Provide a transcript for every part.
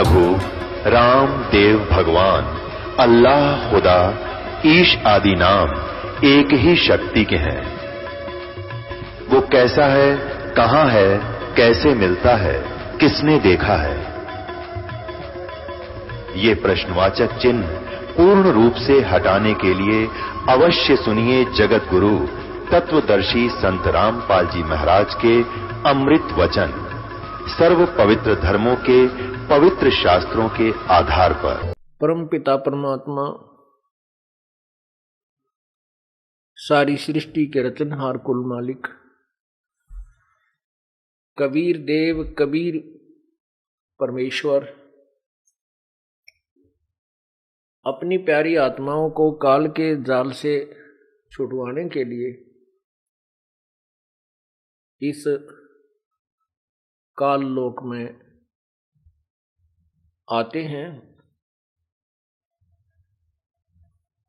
प्रभु राम देव भगवान अल्लाह खुदा ईश आदि नाम एक ही शक्ति के हैं। वो कैसा है, कहां है, कैसे मिलता है, किसने देखा है? ये प्रश्नवाचक चिन्ह पूर्ण रूप से हटाने के लिए अवश्य सुनिए जगत गुरु तत्वदर्शी संत रामपाल जी महाराज के अमृत वचन, सर्व पवित्र धर्मों के पवित्र शास्त्रों के आधार पर। परम पिता परमात्मा सारी सृष्टि के रचनहार कुल मालिक कबीर देव कबीर परमेश्वर अपनी प्यारी आत्माओं को काल के जाल से छुड़वाने के लिए इस काल लोक में आते हैं।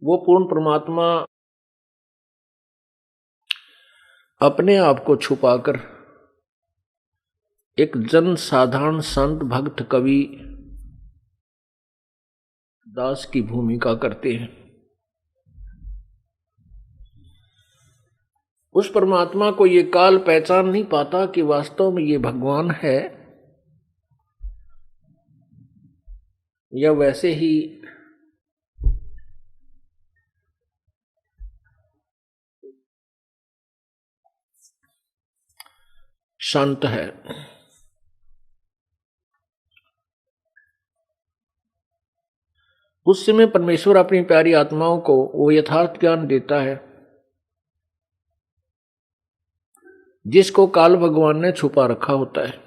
वो पूर्ण परमात्मा अपने आप को छुपाकर एक जन साधारण संत भक्त कवि दास की भूमिका करते हैं। उस परमात्मा को ये काल पहचान नहीं पाता कि वास्तव में ये भगवान है या वैसे ही शांत है। उस समय परमेश्वर अपनी प्यारी आत्माओं को वो यथार्थ ज्ञान देता है जिसको काल भगवान ने छुपा रखा होता है।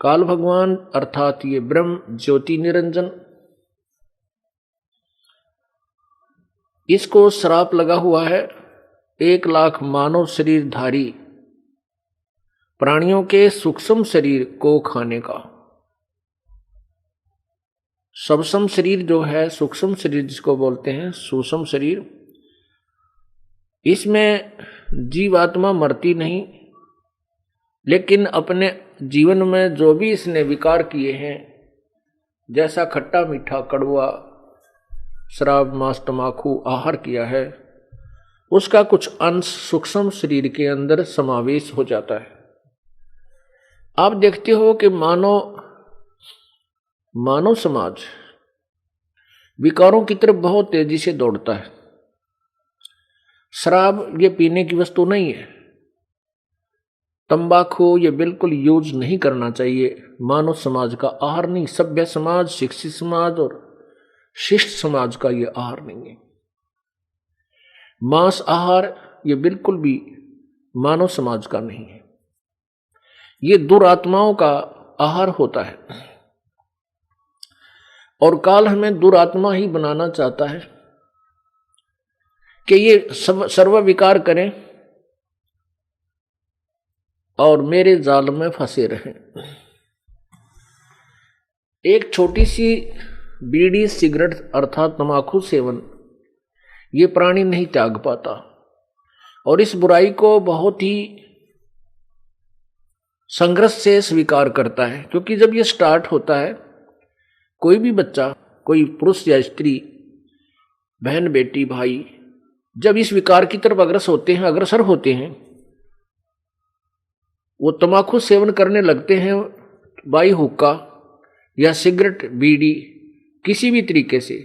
काल भगवान अर्थात ये ब्रह्म ज्योति निरंजन, इसको श्राप लगा हुआ है 1,00,000 मानव शरीरधारी प्राणियों के सूक्ष्म शरीर को खाने का। सूक्ष्म शरीर जो है, सूक्ष्म शरीर जिसको बोलते हैं सूक्ष्म शरीर, इसमें जीवात्मा मरती नहीं, लेकिन अपने जीवन में जो भी इसने विकार किए हैं, जैसा खट्टा मीठा कड़वा शराब मांस तमाकू आहार किया है, उसका कुछ अंश सूक्ष्म शरीर के अंदर समावेश हो जाता है। आप देखते हो कि मानव समाज विकारों की तरफ बहुत तेजी से दौड़ता है। शराब ये पीने की वस्तु नहीं है, तंबाकू ये बिल्कुल यूज नहीं करना चाहिए, मानव समाज का आहार नहीं। सभ्य समाज, शिक्षित समाज और शिष्ट समाज का ये आहार नहीं है। मांस आहार ये बिल्कुल भी मानव समाज का नहीं है, ये दुरात्माओं का आहार होता है। और काल हमें दुरात्मा ही बनाना चाहता है कि ये सर्व विकार करें और मेरे जाल में फंसे रहें। एक छोटी सी बीड़ी सिगरेट अर्थात तंबाकू सेवन ये प्राणी नहीं त्याग पाता और इस बुराई को बहुत ही संघर्ष से स्वीकार करता है। क्योंकि जब ये स्टार्ट होता है, कोई भी बच्चा, कोई पुरुष या स्त्री, बहन बेटी भाई, जब इस विकार की तरफ अग्रसर होते हैं, वो तंबाकू सेवन करने लगते हैं, बाई हुक्का या सिगरेट बीड़ी किसी भी तरीके से,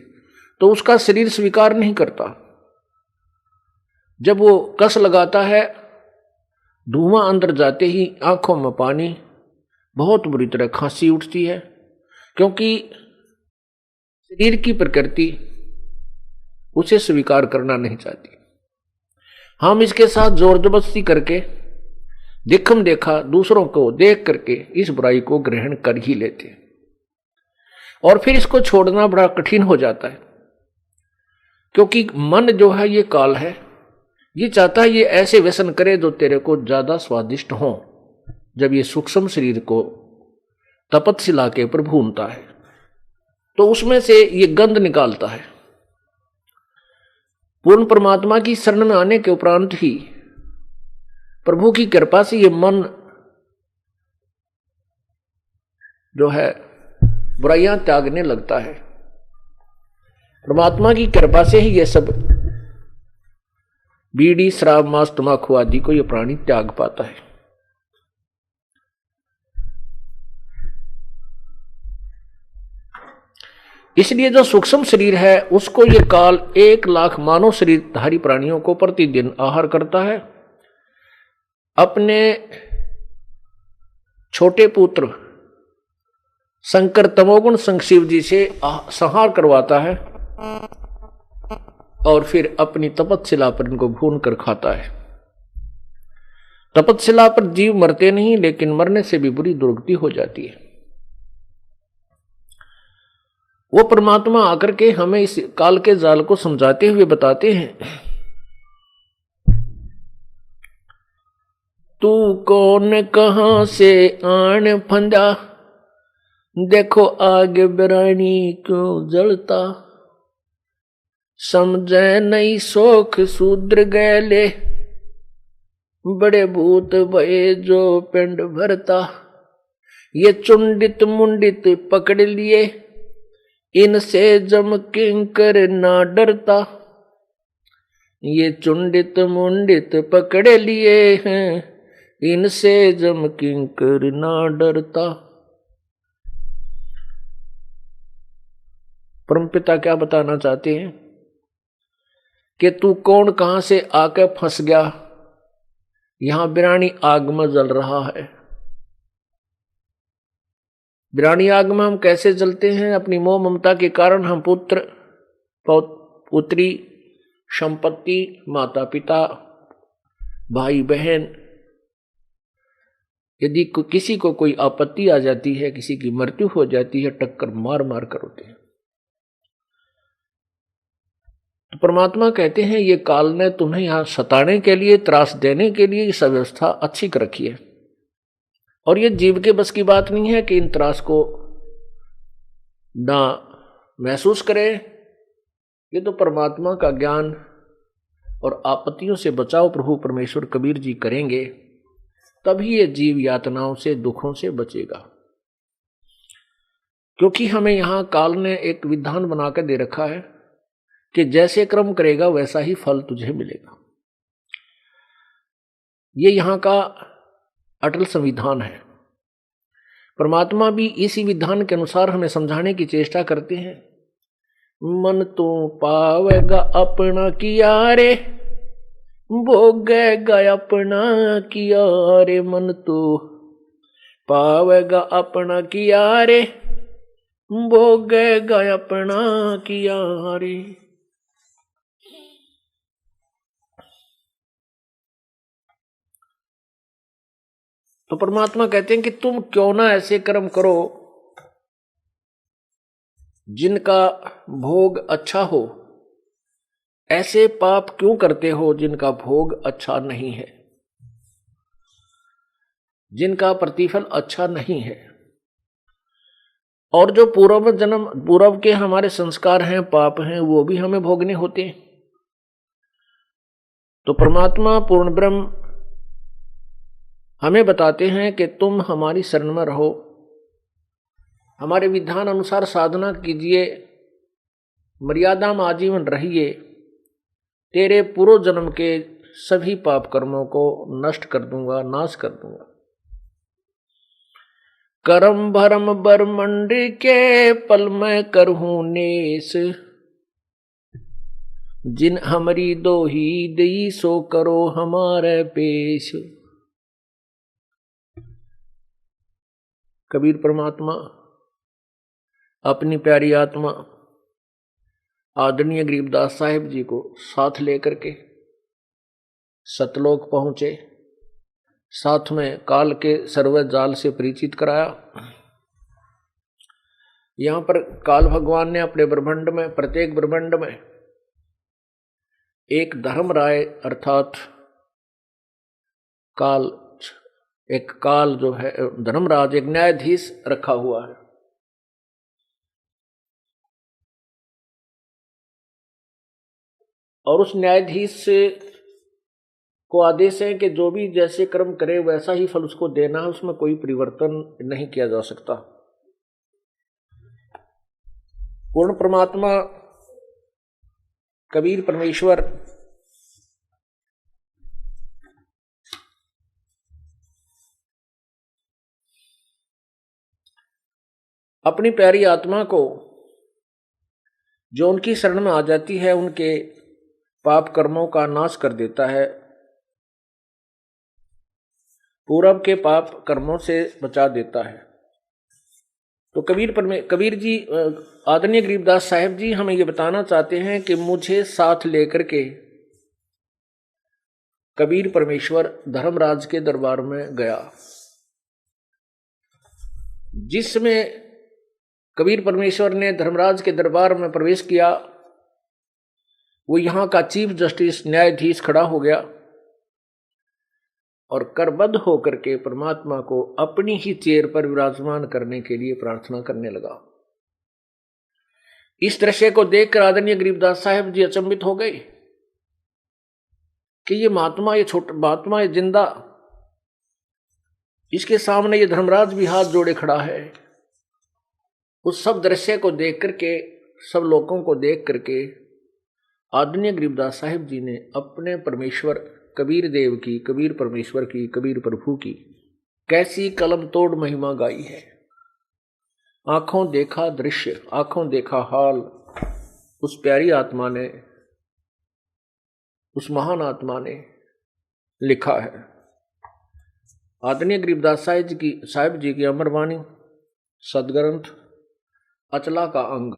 तो उसका शरीर स्वीकार नहीं करता। जब वो कस लगाता है, धुआं अंदर जाते ही आंखों में पानी, बहुत बुरी तरह खांसी उठती है, क्योंकि शरीर की प्रकृति उसे स्वीकार करना नहीं चाहती। हम इसके साथ जोर जबरदस्ती करके दिखम देखा दूसरों को देख करके इस बुराई को ग्रहण कर ही लेते हैं और फिर इसको छोड़ना बड़ा कठिन हो जाता है। क्योंकि मन जो है ये काल है, ये चाहता है ये ऐसे व्यसन करे जो तेरे को ज्यादा स्वादिष्ट हो। जब ये सूक्ष्म शरीर को तपस्या के ऊपर भूनता है तो उसमें से ये गंध निकालता है। पूर्ण परमात्मा की शरण में आने के उपरांत ही प्रभु की कृपा से ये मन जो है बुराइयां त्यागने लगता है। परमात्मा की कृपा से ही ये सब बीड़ी, शराब, मांस, तंबाकू आदि को ये प्राणी त्याग पाता है। इसलिए जो सूक्ष्म शरीर है उसको ये काल 1,00,000 मानव शरीरधारी प्राणियों को प्रतिदिन आहार करता है। अपने छोटे पुत्र शंकर तमोगुण संशिव जी से संहार करवाता है और फिर अपनी तपस्या पर इनको भून कर खाता है। तपस्या पर जीव मरते नहीं, लेकिन मरने से भी बुरी दुर्गति हो जाती है। वो परमात्मा आकर के हमें इस काल के जाल को समझाते हुए बताते हैं, तू कौन कहां से आन फंदा, देखो आगे बिरानी क्यों जलता, समझे नहीं शोक शूद्र गैले, बड़े भूत भये जो पिंड भरता, ये चुंडित मुंडित पकड़ लिए, इनसे जम किंकर ना डरता, ये चुंडित मुंडित पकड़ लिए हैं, इनसे जम किंकर ना डरता। परमपिता क्या बताना चाहते हैं कि तू कौन कहां से आके फंस गया, यहां बिरानी आग में जल रहा है। बिरानी आग में हम कैसे जलते हैं? अपनी मोह ममता के कारण हम पुत्र, पुत्री, संपत्ति, माता पिता, भाई बहन, यदि किसी को कोई आपत्ति आ जाती है, किसी की मृत्यु हो जाती है, टक्कर मार मार कर होते हैं। तो परमात्मा कहते हैं ये काल ने तुम्हें यहां सताने के लिए, त्रास देने के लिए इस व्यवस्था अच्छी कर रखी है, और ये जीव के बस की बात नहीं है कि इन त्रास को ना महसूस करे। ये तो परमात्मा का ज्ञान और आपत्तियों से बचाव प्रभु परमेश्वर कबीर जी करेंगे, तभी ये जीव यातनाओं से, दुखों से बचेगा। क्योंकि हमें यहां काल ने एक विधान बनाकर दे रखा है कि जैसे कर्म करेगा वैसा ही फल तुझे मिलेगा। ये यहां का अटल संविधान है। परमात्मा भी इसी विधान के अनुसार हमें समझाने की चेष्टा करते हैं। मन तो पावेगा अपना किया रे, भोगेगा अपना किया रे, मन तो पावेगा अपना किया रे, भोगेगा अपना किया रे। तो परमात्मा कहते हैं कि तुम क्यों ना ऐसे कर्म करो जिनका भोग अच्छा हो, ऐसे पाप क्यों करते हो जिनका भोग अच्छा नहीं है, जिनका प्रतिफल अच्छा नहीं है। और जो पूर्व के हमारे संस्कार हैं, पाप हैं, वो भी हमें भोगने होते हैं। तो परमात्मा पूर्ण ब्रह्म हमें बताते हैं कि तुम हमारी शरण में रहो, हमारे विधान अनुसार साधना कीजिए, मर्यादा में आजीवन रहिए, तेरे पूर्व जन्म के सभी पाप कर्मों को नष्ट कर दूंगा, नाश कर दूंगा। कर्म भरम बरमंड के पल में करहूं नेस, जिन हमारी दो ही दई सो करो हमारे पेश। कबीर परमात्मा अपनी प्यारी आत्मा आदरणीय गरीबदास साहिब जी को साथ लेकर के सतलोक पहुंचे, साथ में काल के सर्व जाल से परिचित कराया। यहां पर काल भगवान ने अपने ब्रह्मांड में, प्रत्येक ब्रह्मांड में एक धर्म राय अर्थात काल, एक काल जो है धर्मराज, एक न्यायाधीश रखा हुआ है। और उस न्यायाधीश को आदेश है कि जो भी जैसे कर्म करे वैसा ही फल उसको देना है, उसमें कोई परिवर्तन नहीं किया जा सकता। पूर्ण परमात्मा कबीर परमेश्वर अपनी प्यारी आत्मा को जो उनकी शरण में आ जाती है उनके पाप कर्मों का नाश कर देता है, पूर्व के पाप कर्मों से बचा देता है। तो कबीर जी आदरणीय गरीबदास साहिब जी हमें ये बताना चाहते हैं कि मुझे साथ लेकर के कबीर परमेश्वर धर्मराज के दरबार में गया, जिसमें कबीर परमेश्वर ने धर्मराज के दरबार में प्रवेश किया। वो यहाँ का चीफ जस्टिस न्यायाधीश खड़ा हो गया और करबद्ध होकर के परमात्मा को अपनी ही चेयर पर विराजमान करने के लिए प्रार्थना करने लगा। इस दृश्य को देखकर आदरणीय गरीबदास साहिब जी अचंभित हो गए कि ये महात्मा, ये छोटा महात्मा, ये जिंदा, इसके सामने ये धर्मराज भी हाथ जोड़े खड़ा है। उस सब दृश्य को देख करके, सब लोगों को देख करके आदरणीय गरीबदास साहिब जी ने अपने परमेश्वर कबीर देव की, कबीर परमेश्वर की, कबीर प्रभु की कैसी कलम तोड़ महिमा गाई है। आंखों देखा दृश्य, आंखों देखा हाल उस प्यारी आत्मा ने, उस महान आत्मा ने लिखा है। आदरणीय गरीबदास साहिब जी की अमरवाणी सदग्रंथ अचला का अंग।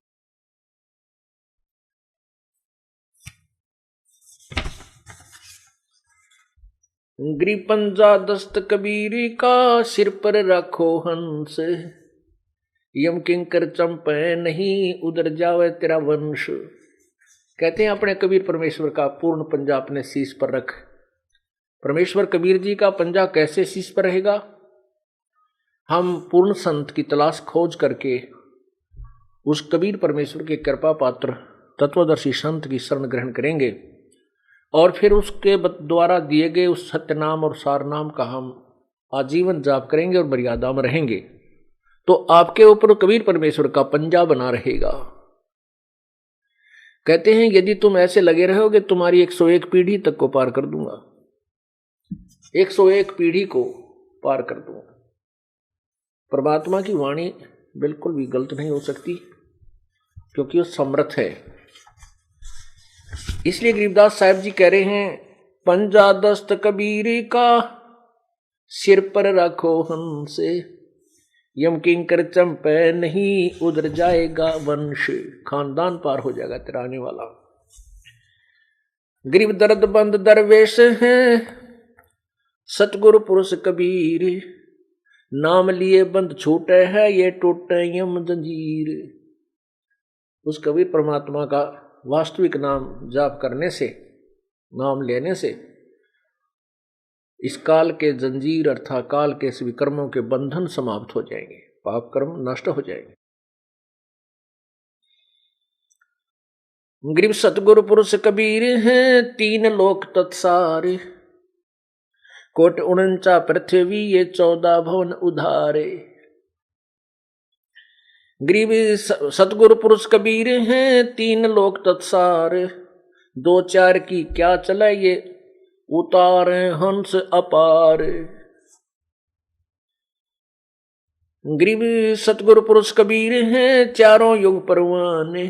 पंजा दस्त कबीरी का सिर पर रखो हंस, यम किंकर चंपे नहीं उधर जावे तेरा वंश। कहते हैं अपने कबीर परमेश्वर का पूर्ण पंजा अपने शीश पर रख। परमेश्वर कबीर जी का पंजा कैसे शीश पर रहेगा? हम पूर्ण संत की तलाश खोज करके उस कबीर परमेश्वर के कृपा पात्र तत्वदर्शी संत की शरण ग्रहण करेंगे और फिर उसके द्वारा दिए गए उस सत्य नाम और सार नाम का हम आजीवन जाप करेंगे और मर्यादा में रहेंगे, तो आपके ऊपर कबीर परमेश्वर का पंजा बना रहेगा। कहते हैं यदि तुम ऐसे लगे रहोगे तुम्हारी 101 पीढ़ी तक को पार कर दूंगा, 101 पीढ़ी को पार कर दूंगा। परमात्मा की वाणी बिल्कुल भी गलत नहीं हो सकती क्योंकि वो समर्थ है। इसलिए गरीबदास साहिब जी कह रहे हैं, पंजा दस्त कबीरी का सिर पर रखो हमसे, यम किंकर चंपे नहीं उधर जाएगा वंश। खानदान पार हो जाएगा तेरा आने वाला। गरीब दर्द बंद दरवेश हैं सतगुरु पुरुष कबीर, नाम लिए बंद छूटे है ये टूटे यम जंजीर। उस कबीर परमात्मा का वास्तविक नाम जाप करने से, नाम लेने से इस काल के जंजीर अर्थात काल के सभी कर्मों के बंधन समाप्त हो जाएंगे, पाप कर्म नष्ट हो जाएंगे। गरीब सतगुरु पुरुष कबीर हैं 3 लोक तत्सार, कोट 49 पृथ्वी ये 14 भवन उधारे। गरीब सतगुरु पुरुष कबीर हैं 3 लोक तत्सार, 2-4 की क्या चला ये उतारे हंस अपार। गरीब सतगुरु पुरुष कबीर हैं 4 युग परवाने,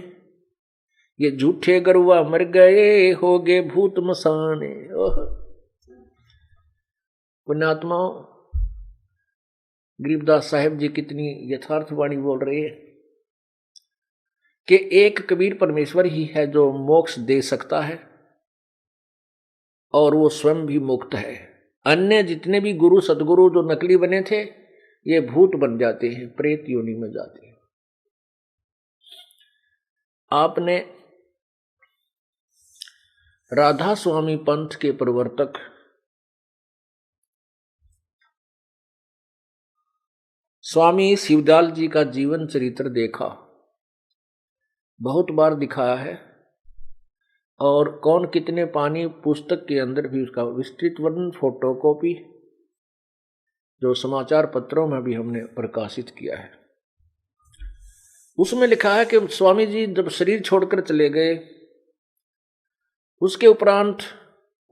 ये झूठे गरुआ मर गए हो गए भूत मसाने। पुण्यात्माओं, गरीबदास साहिब जी कितनी यथार्थ वाणी बोल रहे हैं कि एक कबीर परमेश्वर ही है जो मोक्ष दे सकता है और वो स्वयं भी मुक्त है। अन्य जितने भी गुरु सदगुरु जो नकली बने थे ये भूत बन जाते हैं, प्रेत योनि में जाते हैं। आपने राधा स्वामी पंथ के प्रवर्तक स्वामी शिवदयाल जी का जीवन चरित्र देखा, बहुत बार दिखाया है और कौन कितने पानी पुस्तक के अंदर भी उसका विस्तृत वर्णन, फोटोकॉपी जो समाचार पत्रों में भी हमने प्रकाशित किया है। उसमें लिखा है कि स्वामी जी जब शरीर छोड़कर चले गए, उसके उपरांत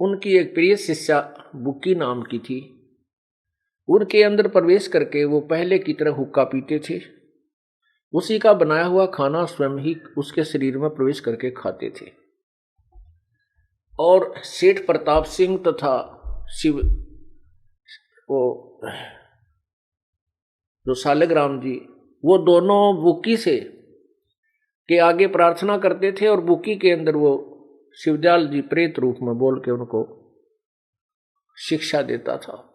उनकी एक प्रिय शिष्या बुक्की नाम की थी, उनके अंदर प्रवेश करके वो पहले की तरह हुक्का पीते थे। उसी का बनाया हुआ खाना स्वयं ही उसके शरीर में प्रवेश करके खाते थे। और सेठ प्रताप सिंह तथा शिव वो जो सालिग्राम जी, वो दोनों बुक्की से के आगे प्रार्थना करते थे और बुक्की के अंदर वो शिवदयाल जी प्रेत रूप में बोल के उनको शिक्षा देता था।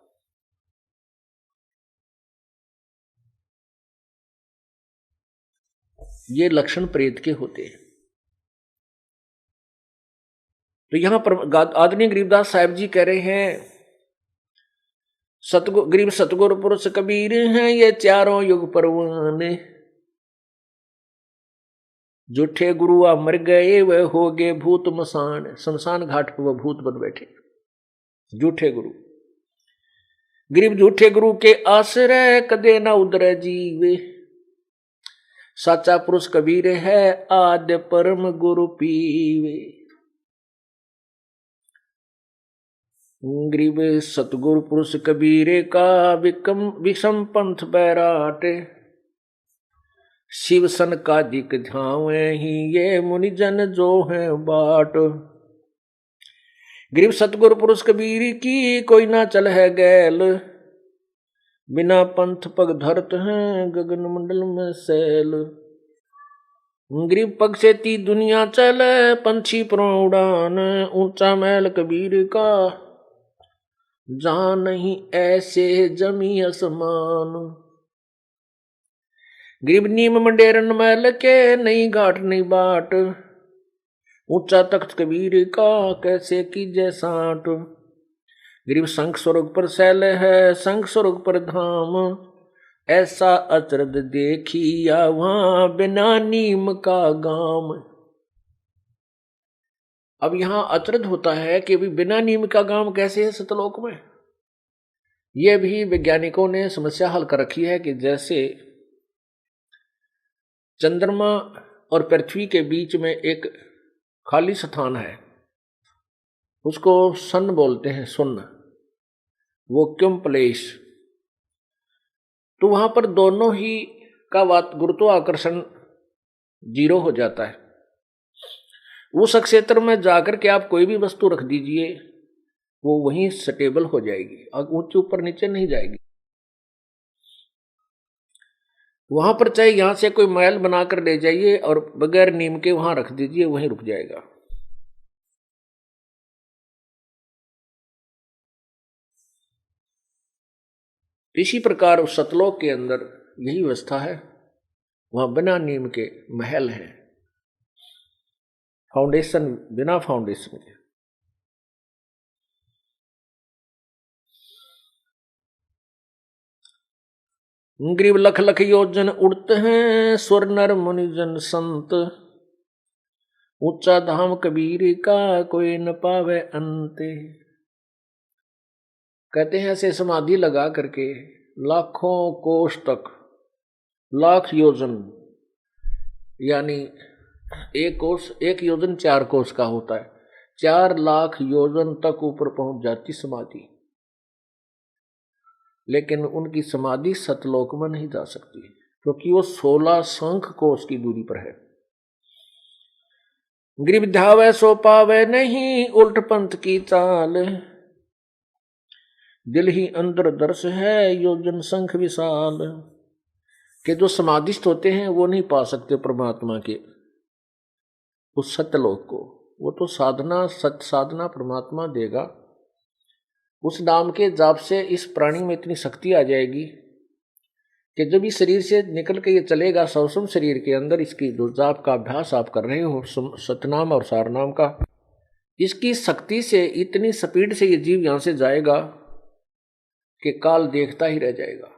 ये लक्षण प्रेत के होते हैं। तो यहां पर आदरणीय गरीबदास साहब जी कह रहे हैं, गरीब सतगुरु पुरुष कबीर हैं ये चारों युग परवान, झूठे गुरु मर गए वह हो गए भूत मसान, शमशान घाट पर वह भूत बन बैठे झूठे गुरु। गरीब झूठे गुरु के आश्रय कदे ना उदर जीवे, साचा पुरुष कबीर है आद्य परम गुरु पीवे। गरीब सतगुरु पुरुष कबीरे का विषम पंथ बैराटे, शिव सन का दिक झावे ही ये मुनिजन जो है बाट। गरीब सतगुरु पुरुष कबीर की कोई ना चल है गैल, बिना पंथ पग धरत हैं गगन मंडल में सैल। गरीब पग से ती दुनिया चले पंछी पर उड़ान, ऊंचा महल कबीर का जहां नहीं ऐसे जमी आसमान। गरीब नीम मंडेरन महल के नहीं घाट नहीं बाट, ऊंचा तख्त कबीर का कैसे कीजे साठ। गरीब शंख स्वर्ग पर सैल है शंख स्वर्ग पर धाम, ऐसा अचरज देखिया वहां बिना नीम का गाम। अब यहां अचरज होता है कि भी बिना नीम का गांव कैसे है सतलोक में। यह भी वैज्ञानिकों ने समस्या हल कर रखी है कि जैसे चंद्रमा और पृथ्वी के बीच में एक खाली स्थान है, उसको सन बोलते हैं, सुन्न वैक्यूम प्लेस। तो वहां पर दोनों ही का गुरुत्वाकर्षण 0 हो जाता है। उस क्षेत्र में जाकर के आप कोई भी वस्तु रख दीजिए, वो वहीं स्टेबल हो जाएगी, ऊंचे ऊपर नीचे नहीं जाएगी। वहां पर चाहे यहां से कोई महल बनाकर ले जाइए और बगैर नीम के वहां रख दीजिए, वहीं रुक जाएगा। इसी प्रकार उस सतलोक के अंदर यही व्यवस्था है, वहां बिना नीम के महल है, फाउंडेशन बिना फाउंडेशन के। गरीब लख लख योजन उड़ते हैं स्वर नर मुनिजन संत, ऊंचा धाम कबीर का कोई न पावे अंते। कहते हैं ऐसे समाधि लगा करके लाखों कोष तक, लाख योजन यानी एक योजन 4 कोष का होता है, 4 लाख योजन तक ऊपर पहुंच जाती समाधि, लेकिन उनकी समाधि सतलोक में नहीं जा सकती क्योंकि वो 16 शंख कोष की दूरी पर है। गरीब ध्यावे सो पावे नहीं उल्ट पंथ की चाल, दिल ही अंदर दर्श है योजन शंख विशाल। के जो समाधिस्थ होते हैं वो नहीं पा सकते परमात्मा के उस सत्यलोक को, वो तो साधना सत्य साधना परमात्मा देगा। उस नाम के जाप से इस प्राणी में इतनी शक्ति आ जाएगी कि जब इस शरीर से निकल के ये चलेगा सौसम शरीर के अंदर, इसकी जो जाप का अभ्यास आप कर रहे हो सतनाम और सारनाम का, इसकी शक्ति से इतनी स्पीड से ये जीव यहां से जाएगा कि काल देखता ही रह जाएगा।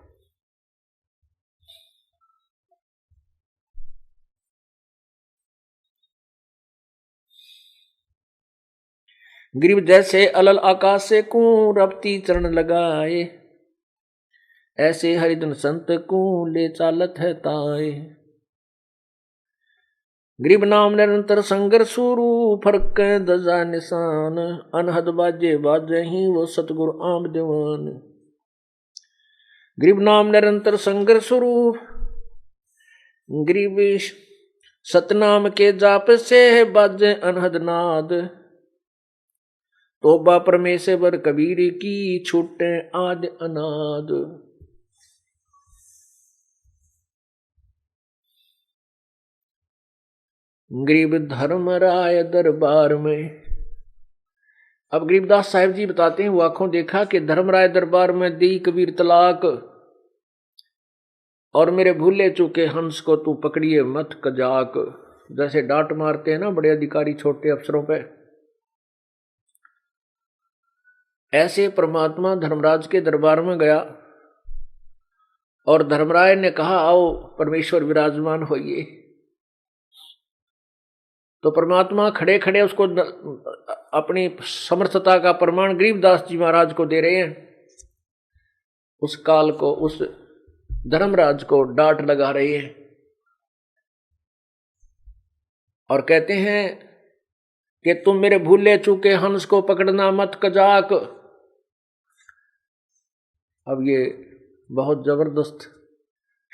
गरीब जैसे अलल आकाश से कू रपती चरण लगाए, ऐसे हरिजन संत को ले चालत है ताए। गरीब नाम निरंतर संघर्ष शुरू, फर्क दजा निशान, अनहद बाजे बाजे ही वो सतगुरु आम दीवान। गरीब नाम निरंतर संघर्ष शुरू, गरीब सतनाम के जाप से बाजे अनहद नाद, तोबा परमेश्वर कबीर की छूटे आद अनाद। गरीब धर्म राय दरबार में। अब गरीबदास साहिब जी बताते हैं, वो आंखों देखा कि धर्मराय दरबार में दी कबीर तलाक, और मेरे भूले चूके हंस को तू पकड़िए मत कजाक। जैसे डांट मारते हैं ना बड़े अधिकारी छोटे अफसरों पे, ऐसे परमात्मा धर्मराज के दरबार में गया और धर्मराय ने कहा आओ परमेश्वर विराजमान होइए। तो परमात्मा खड़े खड़े उसको अपनी समर्थता का प्रमाण गरीबदास जी महाराज को दे रहे हैं। उस काल को, उस धर्मराज को डांट लगा रहे हैं और कहते हैं कि तुम मेरे भूले चूके हंस को पकड़ना मत कजाक। अब ये बहुत जबरदस्त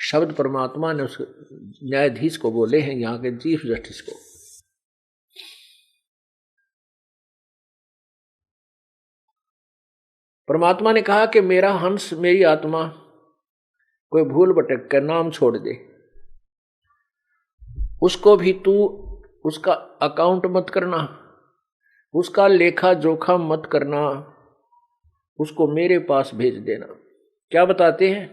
शब्द परमात्मा ने उस न्यायाधीश को बोले हैं, यहाँ के चीफ जस्टिस को। परमात्मा ने कहा कि मेरा हंस, मेरी आत्मा कोई भूल भटक कर नाम छोड़ दे, उसको भी तू उसका अकाउंट मत करना, उसका लेखा जोखा मत करना, उसको मेरे पास भेज देना। क्या बताते हैं?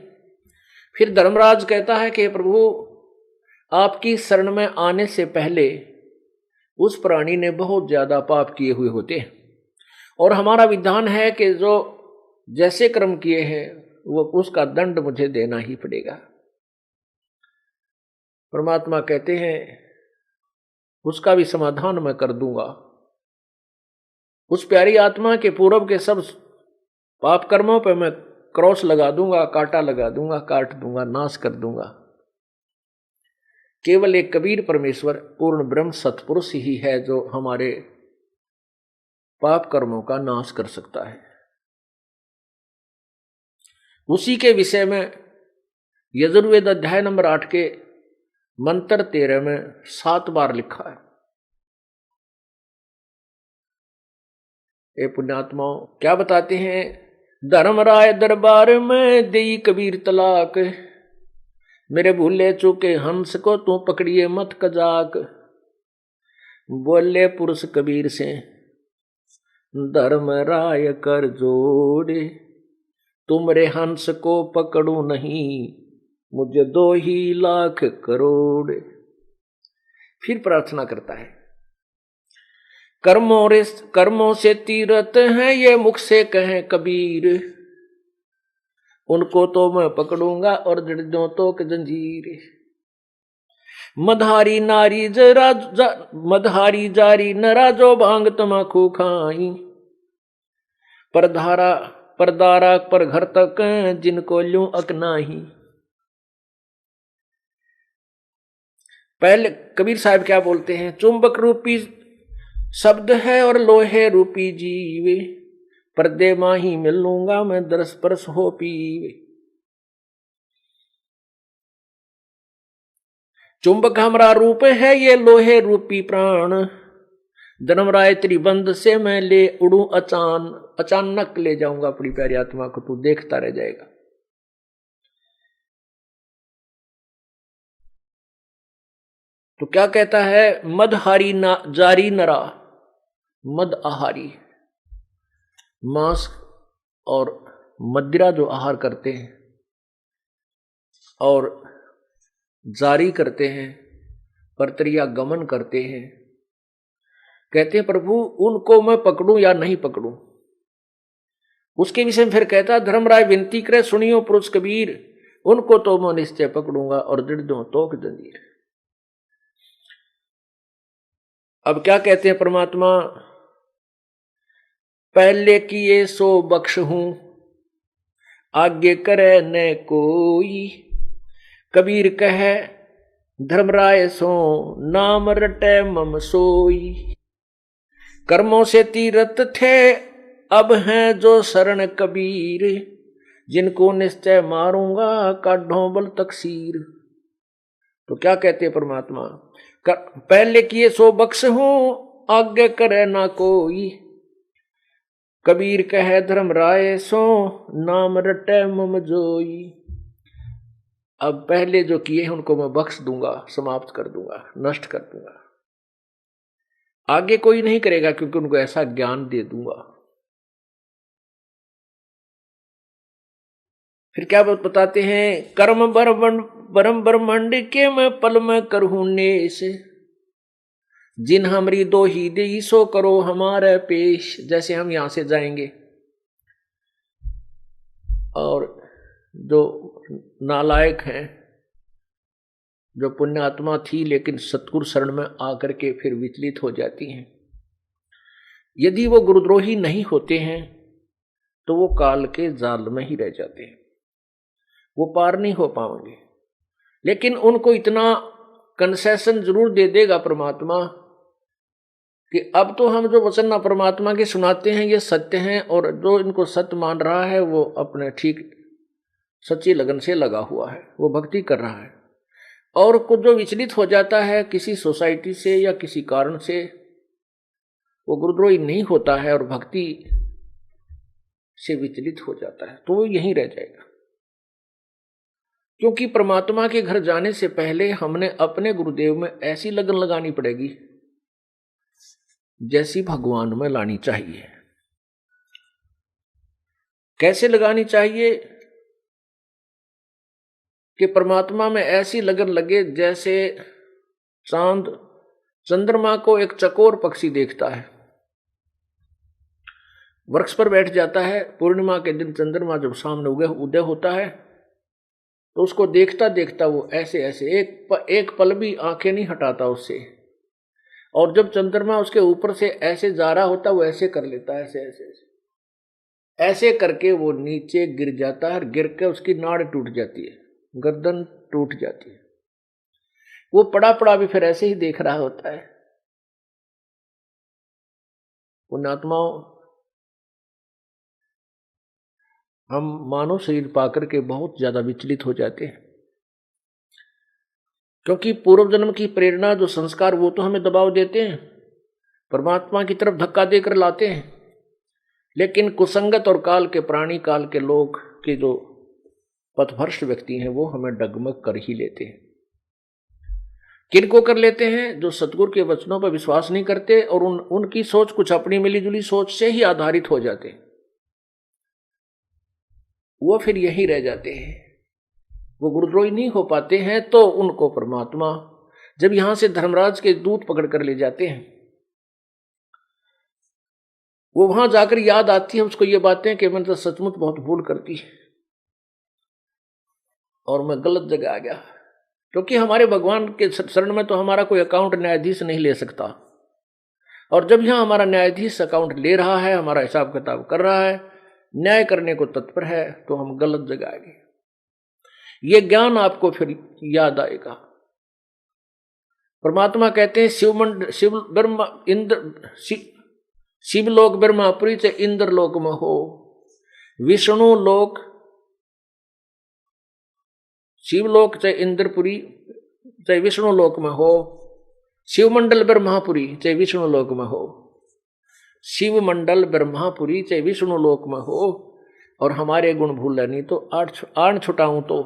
फिर धर्मराज कहता है कि प्रभु आपकी शरण में आने से पहले उस प्राणी ने बहुत ज्यादा पाप किए हुए होते हैं, और हमारा विधान है कि जो जैसे कर्म किए हैं वो उसका दंड मुझे देना ही पड़ेगा। परमात्मा कहते हैं उसका भी समाधान मैं कर दूंगा। उस प्यारी आत्मा के पूर्व के सब पाप कर्मों पर मैं क्रॉस लगा दूंगा, कांटा लगा दूंगा, काट दूंगा, नाश कर दूंगा। केवल एक कबीर परमेश्वर पूर्ण ब्रह्म सत्पुरुष ही है जो हमारे पाप कर्मों का नाश कर सकता है। उसी के विषय में यजुर्वेद अध्याय नंबर 8 के मंत्र 13 में 7 बार लिखा है। ये पुण्यात्माओं क्या बताते हैं? धर्मराय दरबार में देई कबीर तलाक, मेरे भूले चूके हंस को तू पकड़िए मत कजाक। बोले पुरुष कबीर से धर्मराय कर जोड़े, तुमरे हंस को पकड़ू नहीं, मुझे 2 ही लाख करोड़। फिर प्रार्थना करता है, कर्मों से तीरथ हैं ये मुख से कहें कबीर, उनको तो मैं पकड़ूंगा और जड़ों तो जंजीर। मधारी नारी मधारी जारी नरा जो भांग तमाकू खाई, परदारा पर घर तक जिनको ल्यूं अकनाही। पहले कबीर साहब क्या बोलते हैं? चुंबक रूपी शब्द है और लोहे रूपी जीवे, पर्दे माही मिलूंगा मैं दरस परस हो पीवे। चुंबक हमारा रूप है ये लोहे रूपी प्राण, धर्मराय त्रिबंध से मैं ले उड़ू अचानक ले जाऊंगा अपनी प्यारी आत्मा को, तू देखता रह जाएगा। तो क्या कहता है? मदहारी जारी नरा, मद आहारी, मांस और मदिरा जो आहार करते हैं और जारी करते हैं, परतरिया गमन करते हैं, कहते हैं प्रभु उनको मैं पकड़ूं या नहीं पकड़ूं। उसके विषय में फिर कहता है धर्मराय विनती करे सुनियो पुरुष कबीर, उनको तो मैं निश्चय पकड़ूंगा और दृढ़ दूं तोक जंजीर। अब क्या कहते हैं परमात्मा? पहले किए सो बख्श हूं, आगे करे न कोई, कबीर कहे धर्मराय सो नाम रटे मम सोई। कर्मों से तीरथ थे अब हैं जो शरण कबीर, जिनको निश्चय मारूंगा काढ़ो बल तकसीर। तो क्या कहते हैं परमात्मा, पहले किए सो बख्श हूं आगे करे ना कोई। कबीर कहे धर्मराय सो नाम रटे मम जोई। अब पहले जो किए हैं उनको मैं बख्श दूंगा, समाप्त कर दूंगा, नष्ट कर दूंगा। आगे कोई नहीं करेगा क्योंकि उनको ऐसा ज्ञान दे दूंगा। फिर क्या बताते हैं, कर्म परम ब्रह्मांड के मैं पल में करहूं नेश, जिन हमरी दो ही दी सो करो हमारे पेश। जैसे हम यहां से जाएंगे और जो नालायक हैं, जो पुण्यात्मा थी लेकिन सतगुरु शरण में आकर के फिर विचलित हो जाती हैं, यदि वो गुरुद्रोही नहीं होते हैं तो वो काल के जाल में ही रह जाते हैं, वो पार नहीं हो पाएंगे। लेकिन उनको इतना कंसेशन जरूर दे देगा परमात्मा कि अब तो हम जो वचन परमात्मा के सुनाते हैं ये सत्य हैं, और जो इनको सत्य मान रहा है वो अपने ठीक सच्ची लगन से लगा हुआ है, वो भक्ति कर रहा है। और कुछ जो विचलित हो जाता है किसी सोसाइटी से या किसी कारण से, वो गुरुद्रोही नहीं होता है और भक्ति से विचलित हो जाता है, तो वो यहीं रह जाएगा। क्योंकि परमात्मा के घर जाने से पहले हमने अपने गुरुदेव में ऐसी लगन लगानी पड़ेगी जैसी भगवान में लानी चाहिए। कैसे लगानी चाहिए कि परमात्मा में ऐसी लगन लगे जैसे चांद चंद्रमा को एक चकोर पक्षी देखता है, वृक्ष पर बैठ जाता है, पूर्णिमा के दिन चंद्रमा जब सामने उदय होता है तो उसको देखता देखता वो ऐसे ऐसे एक पल भी आंखें नहीं हटाता उससे, और जब चंद्रमा उसके ऊपर से ऐसे जा रहा होता वो ऐसे कर लेता है, ऐसे ऐसे ऐसे ऐसे करके वो नीचे गिर जाता है, गिर के उसकी नाड़ टूट जाती है, गर्दन टूट जाती है। वो पड़ा पड़ा भी फिर ऐसे ही देख रहा होता है। पुण्यात्माओं, हम मानव शरीर पाकर के बहुत ज्यादा विचलित हो जाते हैं, क्योंकि पूर्व जन्म की प्रेरणा जो संस्कार वो तो हमें दबाव देते हैं, परमात्मा की तरफ धक्का देकर लाते हैं। लेकिन कुसंगत और काल के प्राणी, काल के लोग के जो पथभ्रष्ट व्यक्ति हैं वो हमें डगमग कर ही लेते हैं। किनको कर लेते हैं? जो सतगुरु के वचनों पर विश्वास नहीं करते और उनकी सोच कुछ अपनी मिलीजुली सोच से ही आधारित हो जाते हैं, वो फिर यहीं रह जाते हैं, वो गुरुद्रोही नहीं हो पाते हैं। तो उनको परमात्मा जब यहां से धर्मराज के दूत पकड़ कर ले जाते हैं, वो वहां जाकर याद आती है उसको ये बातें कि मैंने तो सचमुच बहुत भूल कर दी और मैं गलत जगह आ गया। क्योंकि हमारे भगवान के शरण में तो हमारा कोई अकाउंट न्यायाधीश नहीं ले सकता, और जब यहां हमारा न्यायाधीश अकाउंट ले रहा है, हमारा हिसाब किताब कर रहा है, न्याय करने को तत्पर है, तो हम गलत जगह आ गए। ये ज्ञान आपको फिर याद आएगा। परमात्मा कहते हैं शिव ब्रह्मा इंद्र शिवलोक ब्रह्मापुरी से इंद्र लोक में हो, विष्णु लोक शिवलोक चाहे इंद्रपुरी चाहे विष्णु लोक में हो, शिवमंडल ब्रह्मापुरी चाहे विष्णु लोक में हो, शिवमंडल ब्रह्मापुरी चाहे विष्णु लोक में हो, और हमारे गुण भूल नहीं तो आण छुटाऊं तो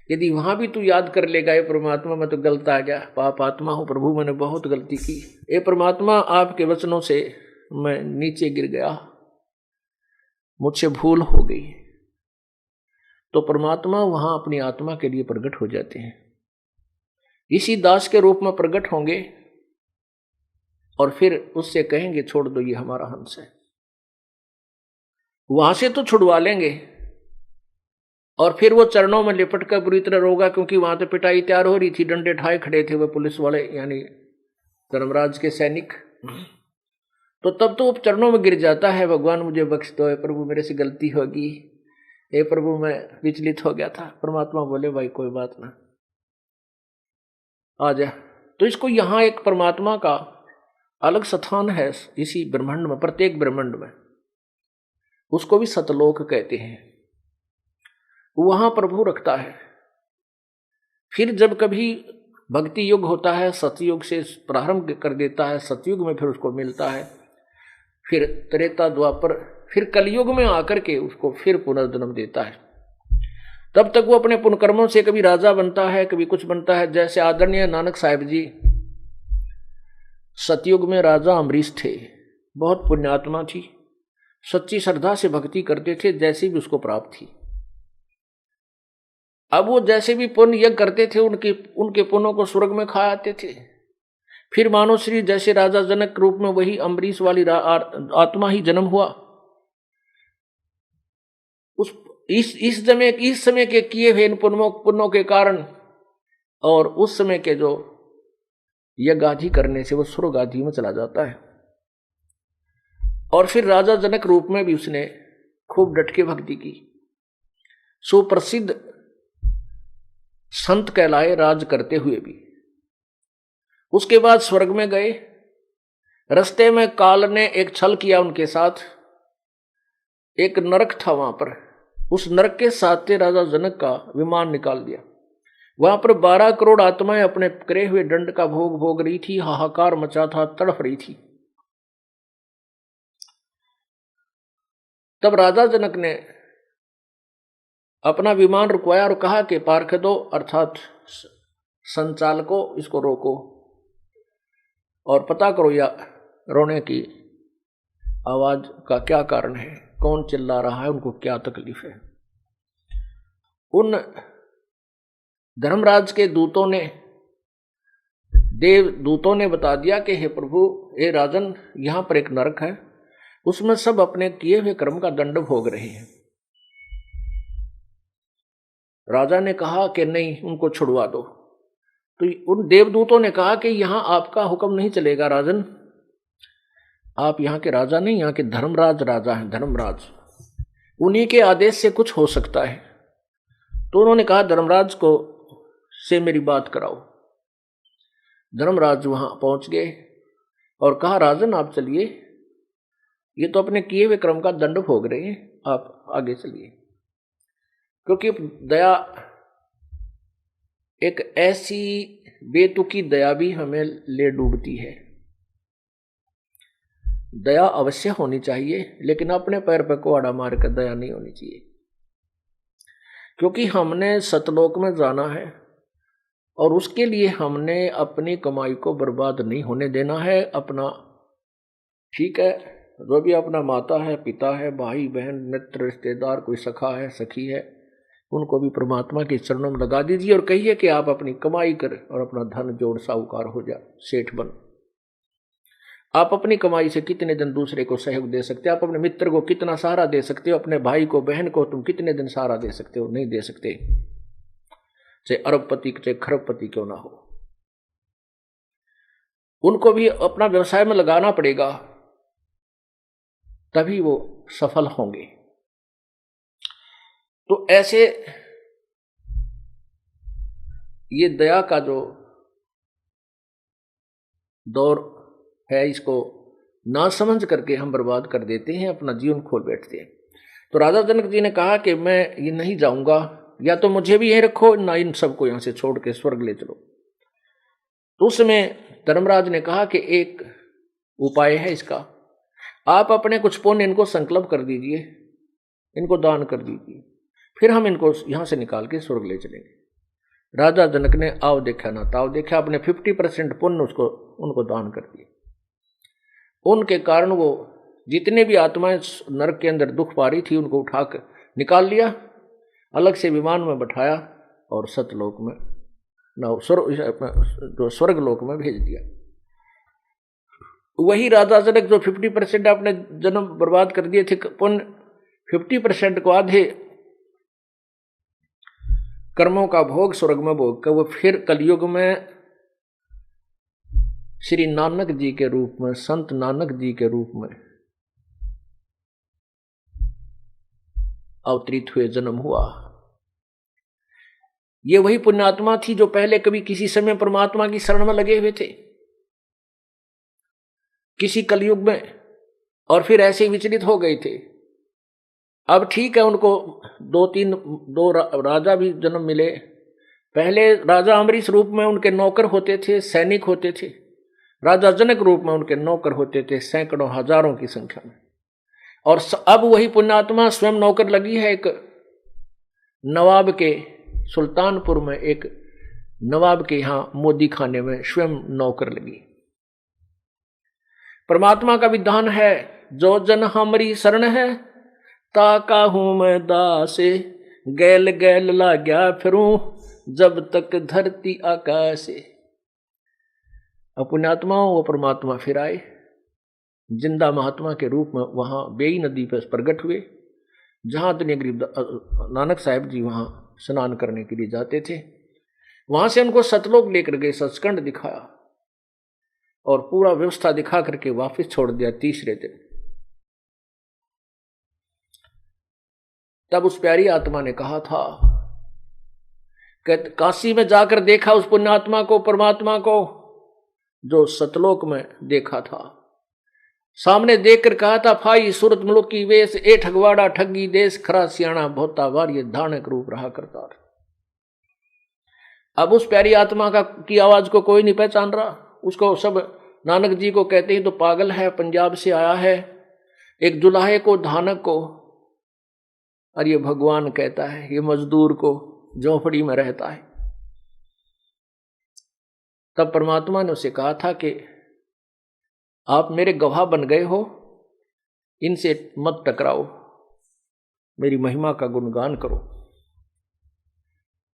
यदि वहां भी तू याद कर लेगा, ये परमात्मा मैं तो गलत आ गया, पाप आत्मा हूं प्रभु, मैंने बहुत गलती की, ये परमात्मा आपके वचनों से मैं नीचे गिर गया, मुझसे भूल हो गई, तो परमात्मा वहां अपनी आत्मा के लिए प्रकट हो जाते हैं, इसी दास के रूप में प्रकट होंगे और फिर उससे कहेंगे छोड़ दो ये हमारा हंस है। वहां से तो छुड़वा लेंगे और फिर वो चरणों में लिपट कर बुरी तरह रोगा, क्योंकि वहां तो पिटाई तैयार हो रही थी, डंडे ठाए खड़े थे वो पुलिस वाले यानी धर्मराज के सैनिक। तो तब तो वो चरणों में गिर जाता है, भगवान मुझे बख्श दो प्रभु, मेरे से गलती होगी, हे प्रभु मैं विचलित हो गया था। परमात्मा बोले भाई कोई बात ना, आ जाए। तो इसको यहाँ एक परमात्मा का अलग स्थान है इसी ब्रह्मांड में, प्रत्येक ब्रह्मांड में, उसको भी सतलोक कहते हैं, वहां प्रभु रखता है। फिर जब कभी भक्ति युग होता है, सतयुग से प्रारंभ कर देता है, सतयुग में फिर उसको मिलता है, फिर त्रेता द्वापर, फिर कलयुग में आकर के उसको फिर पुनर्जन्म देता है। तब तक वो अपने पुण्यकर्मों से कभी राजा बनता है, कभी कुछ बनता है। जैसे आदरणीय नानक साहिब जी सतयुग में राजा अमरीश थे, बहुत पुण्यात्मा थी, सच्ची श्रद्धा से भक्ति करते थे, जैसी भी उसको प्राप्त थी। अब वो जैसे भी पुण्य यज्ञ करते थे, उनके पुण्यों को स्वर्ग में खा आते थे। फिर मानो श्री जैसे राजा जनक के रूप में वही अम्बरीश वाली आत्मा ही जन्म हुआ। इस समय के किए हुए इन पुण्यों के कारण और उस समय के जो यज्ञ आदि करने से वो स्वर्ग आदि में चला जाता है। और फिर राजा जनक रूप में भी उसने खूब डट के भक्ति की, सुप्रसिद्ध संत कहलाए राज करते हुए भी। उसके बाद स्वर्ग में गए। रास्ते में काल ने एक छल किया उनके साथ। एक नरक था वहां पर, उस नरक के साथ राजा जनक का विमान निकाल दिया। वहां पर 12 करोड़ आत्माएं अपने करे हुए दंड का भोग भोग रही थी, हाहाकार मचा था, तड़फ रही थी। तब राजा जनक ने अपना विमान रुकवाया और कहा कि पार्षदों अर्थात संचालकों, इसको रोको और पता करो या रोने की आवाज का क्या कारण है, कौन चिल्ला रहा है, उनको क्या तकलीफ है। उन धर्मराज के दूतों ने, देव दूतों ने बता दिया कि हे प्रभु, हे राजन, यहां पर एक नरक है, उसमें सब अपने किए हुए कर्म का दंड भोग रहे हैं। राजा ने कहा कि नहीं, उनको छुड़वा दो। तो उन देवदूतों ने कहा कि यहां आपका हुक्म नहीं चलेगा राजन, आप यहाँ के राजा नहीं, यहाँ के धर्मराज राजा हैं, धर्मराज, उन्हीं के आदेश से कुछ हो सकता है। तो उन्होंने कहा धर्मराज को से मेरी बात कराओ। धर्मराज वहां पहुंच गए और कहा राजन आप चलिए, ये तो अपने किए हुए कर्म का दंड भोग रहे हैं, आप आगे चलिए। क्योंकि दया, एक ऐसी बेतुकी दया भी हमें ले डूबती है। दया अवश्य होनी चाहिए, लेकिन अपने पैर पर कुहाड़ा मार कर दया नहीं होनी चाहिए। क्योंकि हमने सतलोक में जाना है और उसके लिए हमने अपनी कमाई को बर्बाद नहीं होने देना है। अपना, ठीक है, जो भी अपना माता है, पिता है, भाई बहन, मित्र, रिश्तेदार, कोई सखा है, सखी है, उनको भी परमात्मा के चरणों में लगा दीजिए और कहिए कि आप अपनी कमाई कर और अपना धन जोड़ साहूकार हो जा, सेठ बन। आप अपनी कमाई से कितने दिन दूसरे को सहयोग दे सकते हो? आप अपने मित्र को कितना सहारा दे सकते हो? अपने भाई को, बहन को तुम कितने दिन सहारा दे सकते हो? नहीं दे सकते, चाहे अरबपति चाहे खरबपति क्यों ना हो। उनको भी अपना व्यवसाय में लगाना पड़ेगा, तभी वो सफल होंगे। तो ऐसे ये दया का जो दौर है, इसको ना समझ करके हम बर्बाद कर देते हैं, अपना जीवन खोल बैठते हैं। तो राजा जनक जी ने कहा कि मैं ये नहीं जाऊंगा, या तो मुझे भी यहीं रखो, ना इन सबको यहां से छोड़ के स्वर्ग ले चलो। तो उसमें धर्मराज ने कहा कि एक उपाय है इसका, आप अपने कुछ पुण्य इनको संकल्प कर दीजिए, इनको दान कर दीजिए, फिर हम इनको यहां से निकाल के स्वर्ग ले चलेंगे। राजा जनक ने आओ देखा ना ताव देखा, अपने 50% पुण्य उनको दान कर दिए। उनके कारण वो जितने भी आत्माएं नरक के अंदर दुख पा रही थी, उनको उठाकर निकाल लिया, अलग से विमान में बैठाया और सतलोक में जो स्वर्ग लोक में भेज दिया। वही राजा जनक जो 50% अपने जन्म बर्बाद कर दिए थे पुण्य, 50% को आधे कर्मों का भोग स्वर्ग में भोग कर वो फिर कलयुग में श्री नानक जी के रूप में, संत नानक जी के रूप में अवतरित हुए, जन्म हुआ। ये वही पुण्यात्मा थी जो पहले कभी किसी समय परमात्मा की शरण में लगे हुए थे किसी कलयुग में, और फिर ऐसे ही विचलित हो गए थे। अब ठीक है, उनको दो राजा भी जन्म मिले। पहले राजा अम्बरीश रूप में उनके नौकर होते थे, सैनिक होते थे। राजा जनक रूप में उनके नौकर होते थे सैकड़ों हजारों की संख्या में। और अब वही पुण्यात्मा स्वयं नौकर लगी है। एक नवाब के सुल्तानपुर में, एक नवाब के यहां मोदी खाने में स्वयं नौकर लगी। परमात्मा का विधान है, जो जन हमारी शरण है ताका हूं मैं दासे, गैल गैल ला गया फिरूं जब तक धरती आकाशे। पुण्यात्माओं वो परमात्मा फिर आए, जिंदा महात्मा के रूप में वहां बेई नदी पर प्रकट हुए, जहां गरीब नानक साहब जी वहां स्नान करने के लिए जाते थे। वहां से उनको सतलोक लेकर गए, सचखंड दिखाया और पूरा व्यवस्था दिखा करके वापस छोड़ दिया तीसरे दिन। तब उस प्यारी आत्मा ने कहा था कि काशी में जाकर देखा उस पुण्यात्मा को, परमात्मा को, जो सतलोक में देखा था। सामने देखकर कहा था, फाई सूरत मुल्क की वेश, ए ठगवाड़ा ठगी देश, खरा सियाणा भोता वार, ये धानक रूप रहा करता। अब उस प्यारी आत्मा की आवाज को कोई नहीं पहचान रहा। उसको सब नानक जी को कहते हैं तो पागल है, पंजाब से आया है, एक जुलाहे को, धानक को, और ये भगवान कहता है, ये मजदूर को, झोपड़ी में रहता है। तब परमात्मा ने उसे कहा था कि आप मेरे गवाह बन गए हो, इनसे मत टकराओ, मेरी महिमा का गुणगान करो।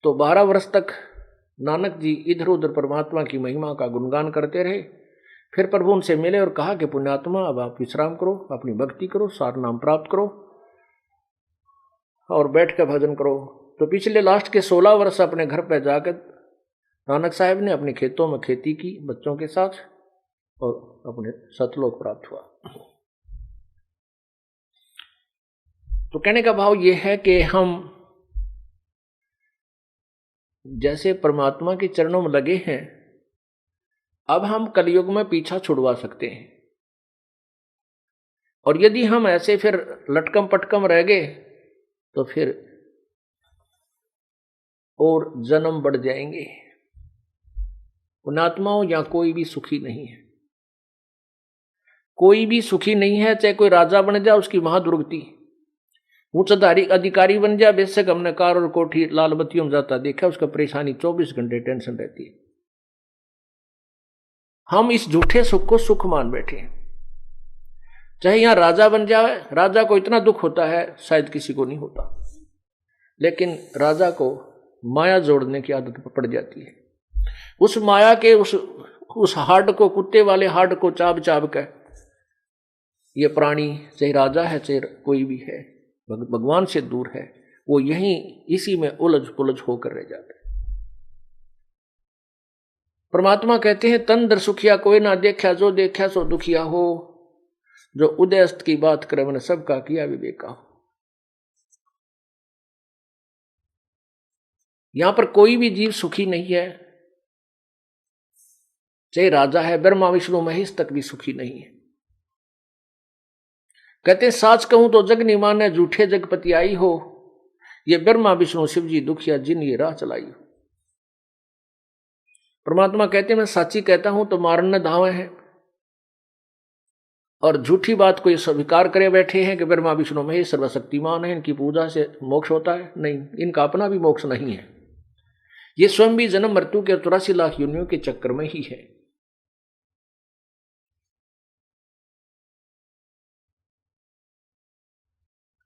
तो 12 वर्ष तक नानक जी इधर उधर परमात्मा की महिमा का गुणगान करते रहे। फिर प्रभु उनसे मिले और कहा कि पुण्यात्मा, अब आप विश्राम करो, अपनी भक्ति करो, सार नाम प्राप्त करो और बैठ कर भजन करो। तो पिछले लास्ट के 16 वर्ष अपने घर पर जाकर नानक साहब ने अपने खेतों में खेती की बच्चों के साथ और अपने सतलोक प्राप्त हुआ। तो कहने का भाव यह है कि हम जैसे परमात्मा के चरणों में लगे हैं, अब हम कलयुग में पीछा छुड़वा सकते हैं। और यदि हम ऐसे फिर लटकम पटकम रह गए तो फिर और जन्म बढ़ जाएंगे। पुण्यात्माओं, यहां कोई भी सुखी नहीं है, कोई भी सुखी नहीं है। चाहे कोई राजा बन जाए, उसकी महादुर्गति, उच्च अधिकारी बन जाए, बेशक हमने कार और कोठी लाल बत्तियों में जाता देखा, उसका परेशानी 24 घंटे टेंशन रहती है। हम इस झूठे सुख को सुख मान बैठे हैं। चाहे यहां राजा बन जाए, राजा को इतना दुख होता है शायद किसी को नहीं होता, लेकिन राजा को माया जोड़ने की आदत पड़ जाती है। उस माया के उस हाड को, कुत्ते वाले हाड को चाब चाब कर ये प्राणी, चाहे राजा है चाहे कोई भी है, भगवान से दूर है, वो यहीं इसी में उलझ पुलझ होकर रह जाता है। परमात्मा कहते हैं, तन दर सुखिया कोई ना देखा, जो देखा सो दुखिया हो, जो उदय अस्त की बात करे मैंने सबका किया विवेका हो। यहां पर कोई भी जीव सुखी नहीं है, चाहे राजा है, ब्रह्मा विष्णु महेश तक भी सुखी नहीं है। कहते साच कहूं तो जग नहीं माने, झूठे जगपति आई हो, ये ब्रह्मा विष्णु शिव जी दुखिया जिन ये राह चलाई हो। परमात्मा कहते मैं साची कहता हूं तो मारने धावे हैं, और झूठी बात को ये स्वीकार करे बैठे हैं कि ब्रह्मा विष्णु महेश सर्वशक्तिमान है, इनकी पूजा से मोक्ष होता है। नहीं, इनका अपना भी मोक्ष नहीं है, ये स्वयं भी जन्म मृत्यु के 84 लाख योनियों के चक्कर में ही है।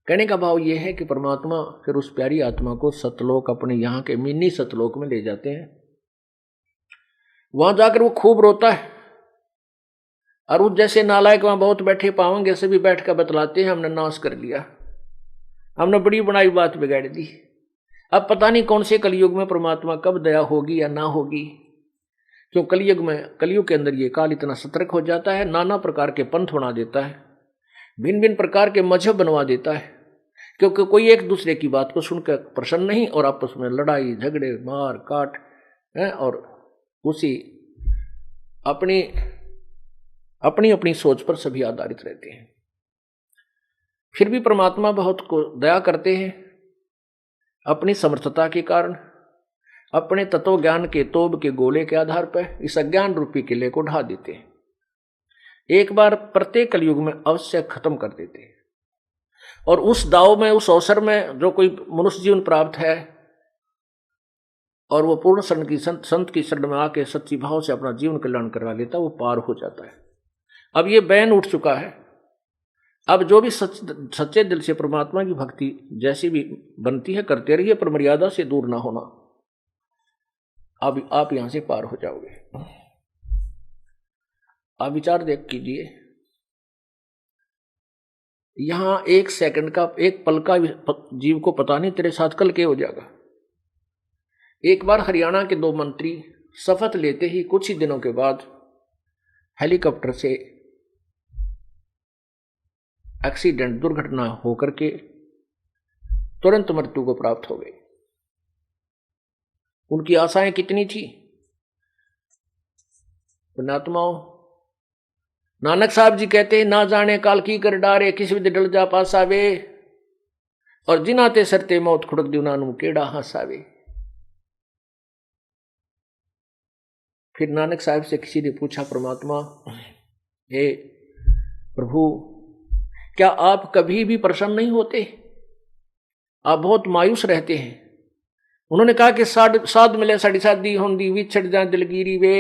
कहने का भाव यह है कि परमात्मा फिर उस प्यारी आत्मा को सतलोक, अपने यहां के मिनी सतलोक में ले जाते हैं। वहां जाकर वो खूब रोता है, और उस जैसे नालायक वहां बहुत बैठे पाएंगे, सभी बैठ कर बतलाते हैं हमने नाश कर लिया, हमने बड़ी बनाई बात बिगाड़ दी। अब पता नहीं कौन से कलयुग में परमात्मा कब दया होगी या ना होगी, क्यों कलयुग के अंदर ये काल इतना सतर्क हो जाता है, नाना प्रकार के पंथ बना देता है, भिन्न भिन्न प्रकार के मजहब बनवा देता है। क्योंकि कोई एक दूसरे की बात को सुनकर प्रसन्न नहीं और आपस में लड़ाई झगड़े मार काट है और उसी अपनी अपनी अपनी सोच पर सभी आधारित रहते हैं। फिर भी परमात्मा बहुत को दया करते हैं, अपनी समर्थता के कारण, अपने तत्व ज्ञान के तोब के गोले के आधार पर इस अज्ञान रूपी किले को ढा देते हैं। एक बार प्रत्येक कलयुग में अवश्य खत्म कर देते हैं। और उस दाव में, उस अवसर में जो कोई मनुष्य जीवन प्राप्त है और वो पूर्ण संत की शरण में आके सच्ची भाव से अपना जीवन कल्याण करवा लेता, वो पार हो जाता है। अब ये बैन उठ चुका है। अब जो भी सच्चे दिल से परमात्मा की भक्ति जैसी भी बनती है करते रहिए, पर मर्यादा से दूर ना होना। अब आप यहां से पार हो जाओगे। आप विचार देख कीजिए, यहां एक सेकंड का, एक पल का जीव को पता नहीं तेरे साथ कल क्या हो जाएगा। एक बार हरियाणा के 2 मंत्री शपथ लेते ही कुछ ही दिनों के बाद हेलीकॉप्टर से एक्सीडेंट, दुर्घटना होकर के तुरंत मृत्यु को प्राप्त हो गए। उनकी आशाएं कितनी थी। पुण्यात्माओं, नानक साहब जी कहते हैं, ना जाने काल की कर डारे, किस विधि डल जा पासावे, और जिनाते सरते मौत खुड़क दू नानू केड़ा हंसावे। फिर नानक साहब से किसी ने पूछा, परमात्मा, हे प्रभु, क्या आप कभी भी प्रसन्न नहीं होते? आप बहुत मायूस रहते हैं। उन्होंने कहा कि साध मिले साड़ी शादी होंदी, विछड़ जाए दिलगिरी वे,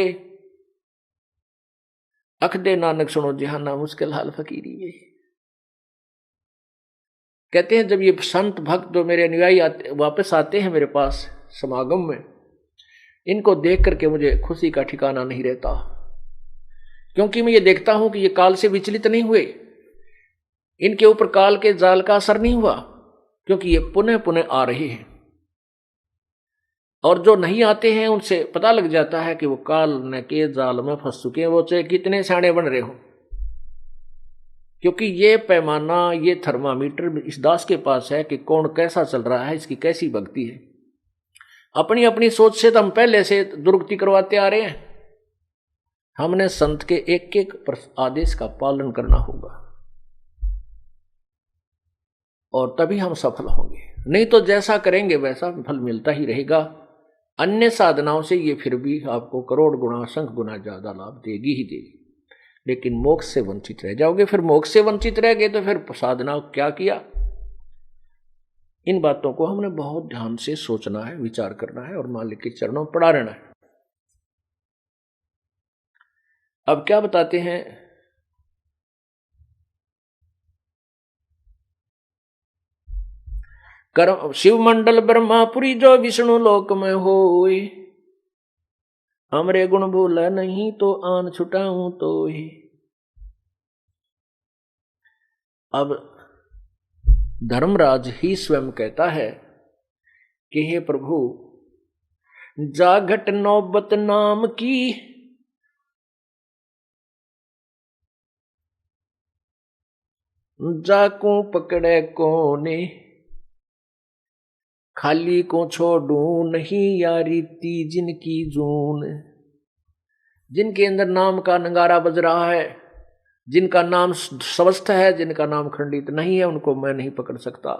अख दे नानक सुनो जहाना मुश्किल हाल फकीरी वे। कहते हैं जब ये संत भक्त जो मेरे अनुयायी वापस आते हैं मेरे पास समागम में, इनको देख करके मुझे खुशी का ठिकाना नहीं रहता, क्योंकि मैं ये देखता हूं कि ये काल से विचलित नहीं हुए, इनके ऊपर काल के जाल का असर नहीं हुआ, क्योंकि ये पुनः पुनः आ रहे हैं। और जो नहीं आते हैं उनसे पता लग जाता है कि वो काल न के जाल में फंस चुके हैं, वो चाहे कितने सियाने बन रहे हो, क्योंकि ये पैमाना, ये थर्मामीटर इस दास के पास है कि कौन कैसा चल रहा है, इसकी कैसी भक्ति है। अपनी अपनी सोच से तो हम पहले से दुर्गति करवाते आ रहे हैं। हमने संत के एक एक आदेश का पालन करना होगा और तभी हम सफल होंगे, नहीं तो जैसा करेंगे वैसा फल मिलता ही रहेगा। अन्य साधनाओं से ये फिर भी आपको करोड़ गुना, असंख्य गुना ज्यादा लाभ देगी ही देगी, लेकिन मोक्ष से वंचित रह जाओगे। फिर मोक्ष से वंचित रह गए तो फिर साधना क्या किया? इन बातों को हमने बहुत ध्यान से सोचना है, विचार करना है और मालिक के चरणों में पड़ा रहना है। अब क्या बताते हैं, कर्म शिव मंडल ब्रह्मापुरी जो विष्णु लोक में होए, हमरे गुण भूला नहीं तो आन छुटाऊं तो ही। अब धर्मराज ही स्वयं कहता है कि हे प्रभु, जागट नौबत नाम की, जाकू पकड़े कोने, खाली को छोड़ू नहीं यारी ती जिनकी जून। जिनके अंदर नाम का नगारा बज रहा है, जिनका नाम स्वस्थ है, जिनका नाम खंडित नहीं है, उनको मैं नहीं पकड़ सकता।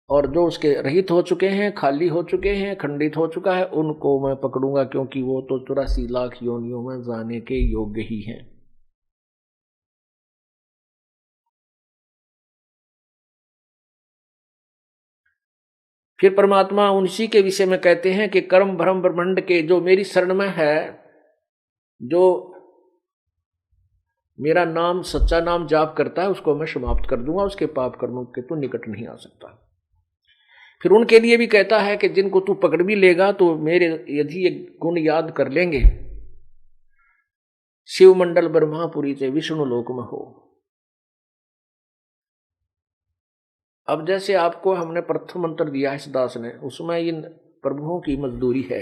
और जो उसके रहित हो चुके हैं, खाली हो चुके हैं, खंडित हो चुका है, उनको मैं पकड़ूंगा, क्योंकि वो तो 84 लाख योनियों में जाने के योग्य ही हैं। फिर परमात्मा उसी के विषय में कहते हैं कि कर्म भ्रम ब्रह्मांड के जो मेरी शरण में है, जो मेरा नाम सच्चा नाम जाप करता है, उसको मैं समाप्त कर दूंगा, उसके पाप कर्मों के तो निकट नहीं आ सकता। फिर उनके लिए भी कहता है कि जिनको तू पकड़ भी लेगा तो मेरे यदि ये गुण याद कर लेंगे, शिव मंडल ब्रह्मापुरी से विष्णु लोक में हो। अब जैसे आपको हमने प्रथम मंत्र दिया है इस दास ने, उसमें इन प्रभुओं की मजदूरी है।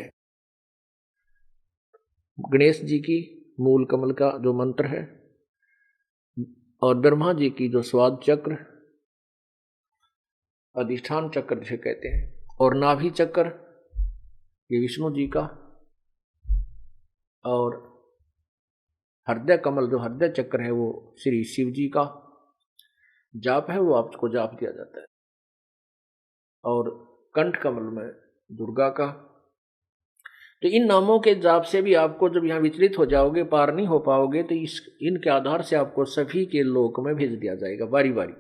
गणेश जी की मूल कमल का जो मंत्र है, और ब्रह्मा जी की जो स्वाद चक्र, अधिष्ठान चक्र जिसे कहते हैं, और नाभि चक्र ये विष्णु जी का, और हृदय कमल जो हृदय चक्र है वो श्री शिव जी का जाप है, वो आपको जाप दिया जाता है, और कंठ कमल में दुर्गा का। तो इन नामों के जाप से भी आपको जब यहाँ विचलित हो जाओगे, पार नहीं हो पाओगे, तो इनके आधार से आपको सभी के लोक में भेज दिया जाएगा बारी बारी।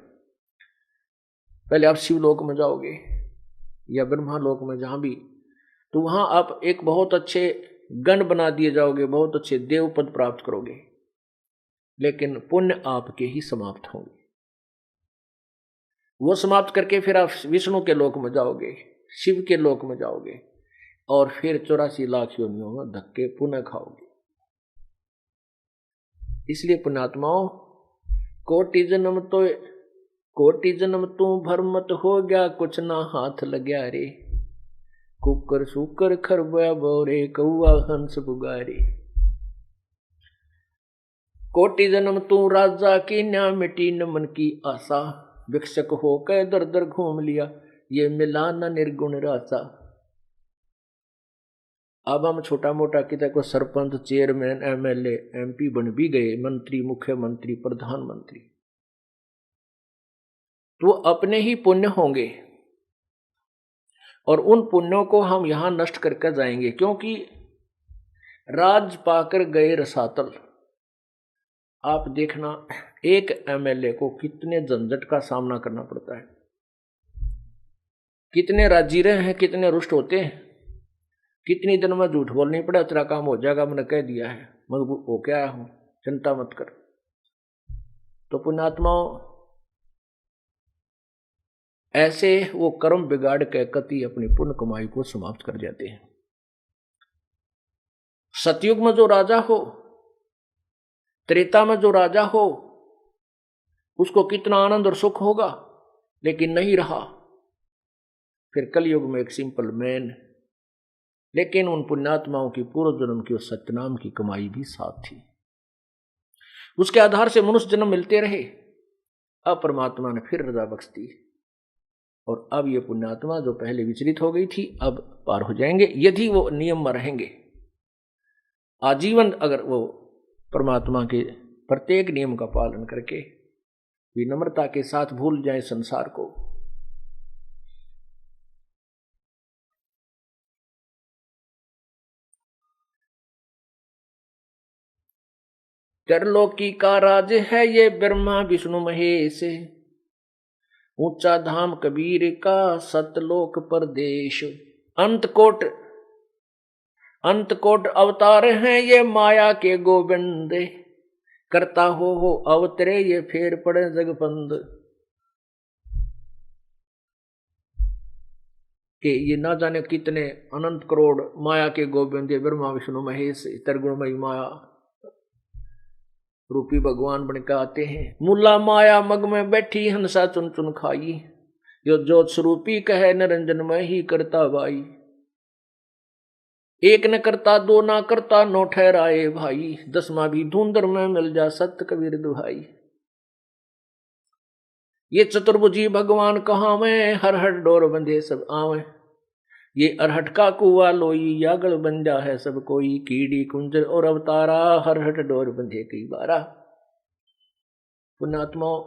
पहले आप शिवलोक में जाओगे या ब्रह्मा लोक में, जहां भी, तो वहां आप एक बहुत अच्छे गण बना दिए जाओगे, बहुत अच्छे देव पद प्राप्त करोगे, लेकिन पुण्य आपके ही समाप्त होंगे। वो समाप्त करके फिर आप विष्णु के लोक में जाओगे, शिव के लोक में जाओगे, और फिर 84 लाख योनियों में धक्के पुनः खाओगे। इसलिए पुण्यात्माओं, कोटि जन्म तू भरमत हो गया, कुछ ना हाथ लग्या रे, कुकर सुकर खरबा बोरे, कौआ हंस पुगारे। कोटि जन्म तू राजा की न्या, मिटी न मन की आशा, भिक्षक होकर दर दर घूम लिया, ये मिला न निर्गुण रासा। अब हम छोटा मोटा किता को सरपंच, चेयरमैन, एमएलए, एमपी बन भी गए, मंत्री, मुख्यमंत्री, प्रधानमंत्री, तो अपने ही पुण्य होंगे, और उन पुण्यों को हम यहां नष्ट करके जाएंगे, क्योंकि राज पाकर गए रसातल। आप देखना, एक एमएलए को कितने झंझट का सामना करना पड़ता है, कितने राजीरे हैं, कितने रुष्ट होते हैं, कितनी दिन में झूठ बोलनी पड़े, तेरा काम हो जाएगा, मैंने कह दिया है, मजबूर हो के आया हूं, चिंता मत कर। तो पुण्यात्माओं, ऐसे वो कर्म बिगाड़ के कति अपनी पुण्य कमाई को समाप्त कर जाते हैं। सतयुग में जो राजा हो, त्रेता में जो राजा हो, उसको कितना आनंद और सुख होगा, लेकिन नहीं रहा। फिर कलयुग में एक सिंपल मैन, लेकिन उन पुण्यात्माओं की पूर्व जन्म की उस सत्यनाम की कमाई भी साथ थी, उसके आधार से मनुष्य जन्म मिलते रहे। अब परमात्मा ने फिर रजा बख्श दी, और अब ये पुण्यात्मा जो पहले विचलित हो गई थी, अब पार हो जाएंगे, यदि वो नियम में रहेंगे आजीवन। अगर वो परमात्मा के प्रत्येक नियम का पालन करके विनम्रता के साथ भूल जाए संसार को। त्रिलोकी का राज है ये ब्रह्मा विष्णु महेश, ऊंचा धाम कबीर का सतलोक परदेश। अंतकोट अवतार हैं ये माया के गोविंद, करता हो अवतरे ये फेर पड़े जगपंद। कि ये ना जाने कितने अनंत करोड़ माया के गोविंद ब्रह्मा विष्णु महेश त्रिगुणमयी माया रूपी भगवान बनकर आते हैं। मुला माया मग में बैठी हंसा चुन चुन खाई, यो जोत स्वरूपी कहे निरंजन में ही करता भाई। एक न करता दो ना करता नो ठहराए भाई, दसवां भी धुंधर में मिल जा सत्य कबीर दुहाई। ये चतुर्भुजी भगवान कहाँ में, हर हर डोर बंधे सब आवे। ये अरहट का कुआ लोई यागल बन जा है सब कोई, कीड़ी कुंजर और अवतारा हर हट डोर बंधे कई बारा। पुण्यात्माओं,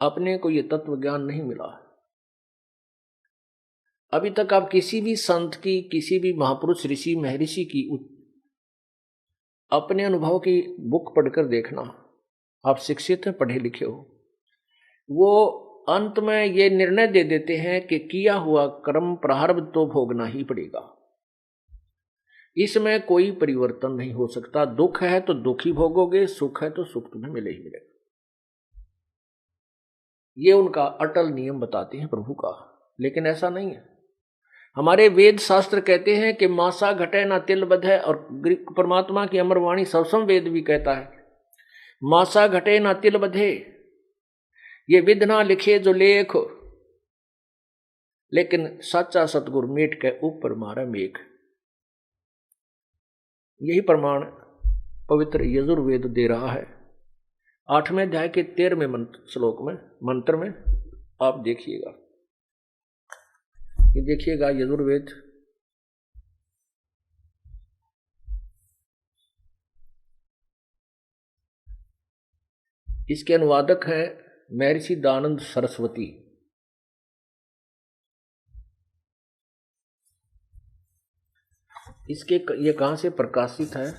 अपने को ये तत्व ज्ञान नहीं मिला। अभी तक आप किसी भी संत की, किसी भी महापुरुष ऋषि महर्षि की अपने अनुभव की बुक पढ़कर देखना। आप शिक्षित हैं, पढ़े लिखे हो, वो अंत में ये निर्णय दे देते हैं कि किया हुआ कर्म प्रारब्ध तो भोगना ही पड़ेगा, इसमें कोई परिवर्तन नहीं हो सकता। दुख है तो दुख ही भोगोगे, सुख है तो सुख तुम्हें मिले ही मिलेगा। ये उनका अटल नियम बताते हैं प्रभु का। लेकिन ऐसा नहीं है। हमारे वेद शास्त्र कहते हैं कि मासा घटे ना तिल बधे, और परमात्मा की अमर वाणी सबसम वेद भी कहता है मासा घटे ना तिल बधे, ये विध ना लिखे जो लेख, लेकिन सच्चा सतगुर मेट के ऊपर मारा मेघ। यही प्रमाण पवित्र यजुर्वेद दे रहा है। 8वें अध्याय के 13वें श्लोक में, मंत्र में आप देखिएगा, ये देखिएगा यजुर्वेद, इसके अनुवादक हैं महर्षि दयानंद सरस्वती। इसके ये कहाँ से प्रकाशित है?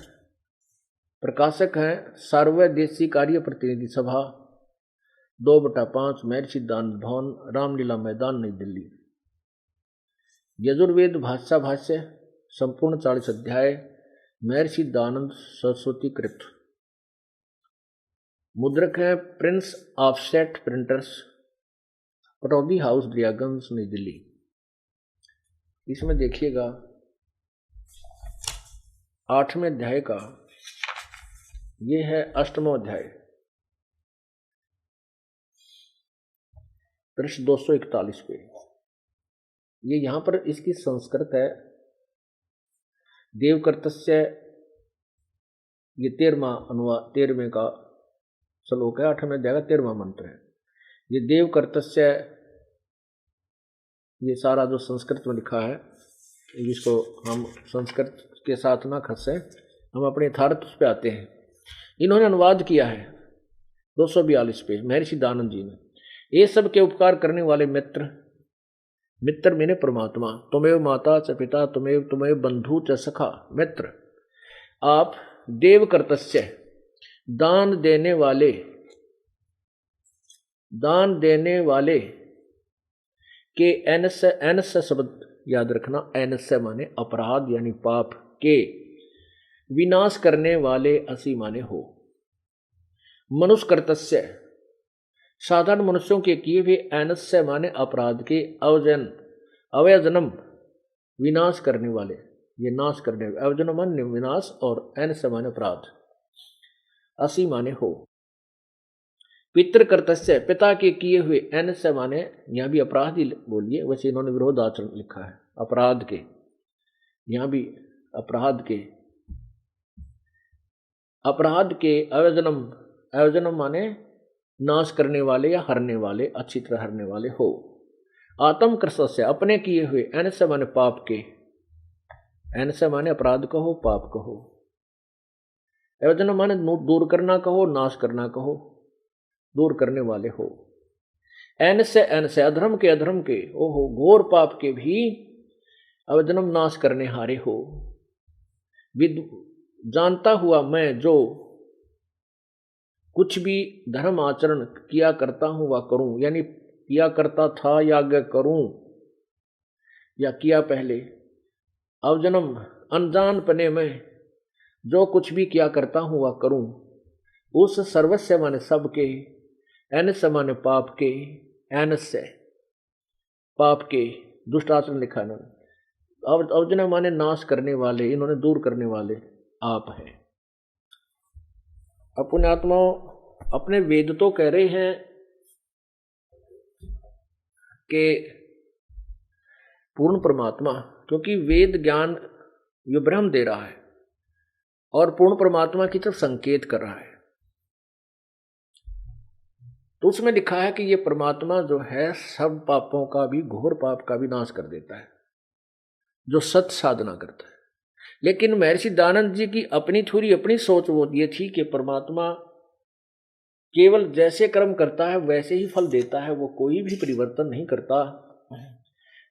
प्रकाशक हैं सर्वदेशी कार्य प्रतिनिधि सभा 2/5 महर्षि दयानंद भवन, रामलीला मैदान, नई दिल्ली। यजुर्वेद भाष्य संपूर्ण 40 अध्याय, महर्षि दयानंद सरस्वती कृत। मुद्रक है Prince offset printers, Pataudi house, Daryaganj, नई दिल्ली। इसमें देखिएगा 8वें अध्याय का, ये है 8वां अध्याय, पृष्ठ 241 पे। ये यहां पर इसकी संस्कृत है, देवकर्तस्य, ये 13वें का श्लोक है, 8वें अध्याय का 13वां मंत्र है। ये देवकर्तस्य, ये सारा जो संस्कृत में लिखा है, जिसको हम संस्कृत के साथ ना खसे, हम अपने यथार्थ पे आते हैं। इन्होंने अनुवाद किया है 242 पे महर्षि दयानंद जी ने। ये सब के उपकार करने वाले मित्र मैंने परमात्मा, तुमेव माता च पिता, तुमेव बंधु च सखा। मित्र, आप देवकर्तस्य, दान देने वाले के एनस्य शब्द याद रखना, एनस्य माने अपराध यानी पाप के, विनाश करने वाले असी माने हो। मनुष्यकर्तस्य, साधारण मनुष्यों के किए हुए, एनस्य माने अपराध के, अवयजनम विनाश करने वाले, ये नाश करने, अवजनम माने विनाश और एनस्य माने अपराध, असी माने हो। पितृकर्तस्य, पिता के किए हुए, एनस्य माने यहाँ भी अपराध ही बोलिए, वैसे इन्होंने विरोध आचरण लिखा है, अपराध के, यहाँ भी अपराध के, अवजनम माने नाश करने वाले या हरने वाले, अच्छी तरह हरने वाले हो। आत्म कृष्ण, अपने किए हुए, एनस्य माने पाप के, एनस्य माने अपराध कहो, पाप कहो। अवजनम माने दूर करना कहो, नाश करना कहो, दूर करने वाले हो। एनस्य अधर्म के, ओहो घोर पाप के भी अवजनम नाश करने हारे हो। जानता हुआ मैं जो कुछ भी धर्म आचरण किया करता हूं व करूं, यानी किया करता था या आगे करूं या किया पहले। अवजनम अनजान पने में जो कुछ भी किया करता हूं व करूं, उस सर्वस्व माने सबके, एनस्य माने पाप के, एनस्य पाप के, दुष्ट आचरण लिखा है। अवजन माने नाश करने वाले, इन्होंने दूर करने वाले आप हैं। अपने आत्माओं, अपने वेद तो कह रहे हैं कि पूर्ण परमात्मा, क्योंकि वेद ज्ञान ये ब्रह्म दे रहा है और पूर्ण परमात्मा की तरफ संकेत कर रहा है। तो उसमें लिखा है कि ये परमात्मा जो है सब पापों का भी, घोर पाप का भी नाश कर देता है जो सत साधना करता है। लेकिन महर्षि दयानंद जी की अपनी सोच वो ये थी कि परमात्मा केवल जैसे कर्म करता है वैसे ही फल देता है, वो कोई भी परिवर्तन नहीं करता।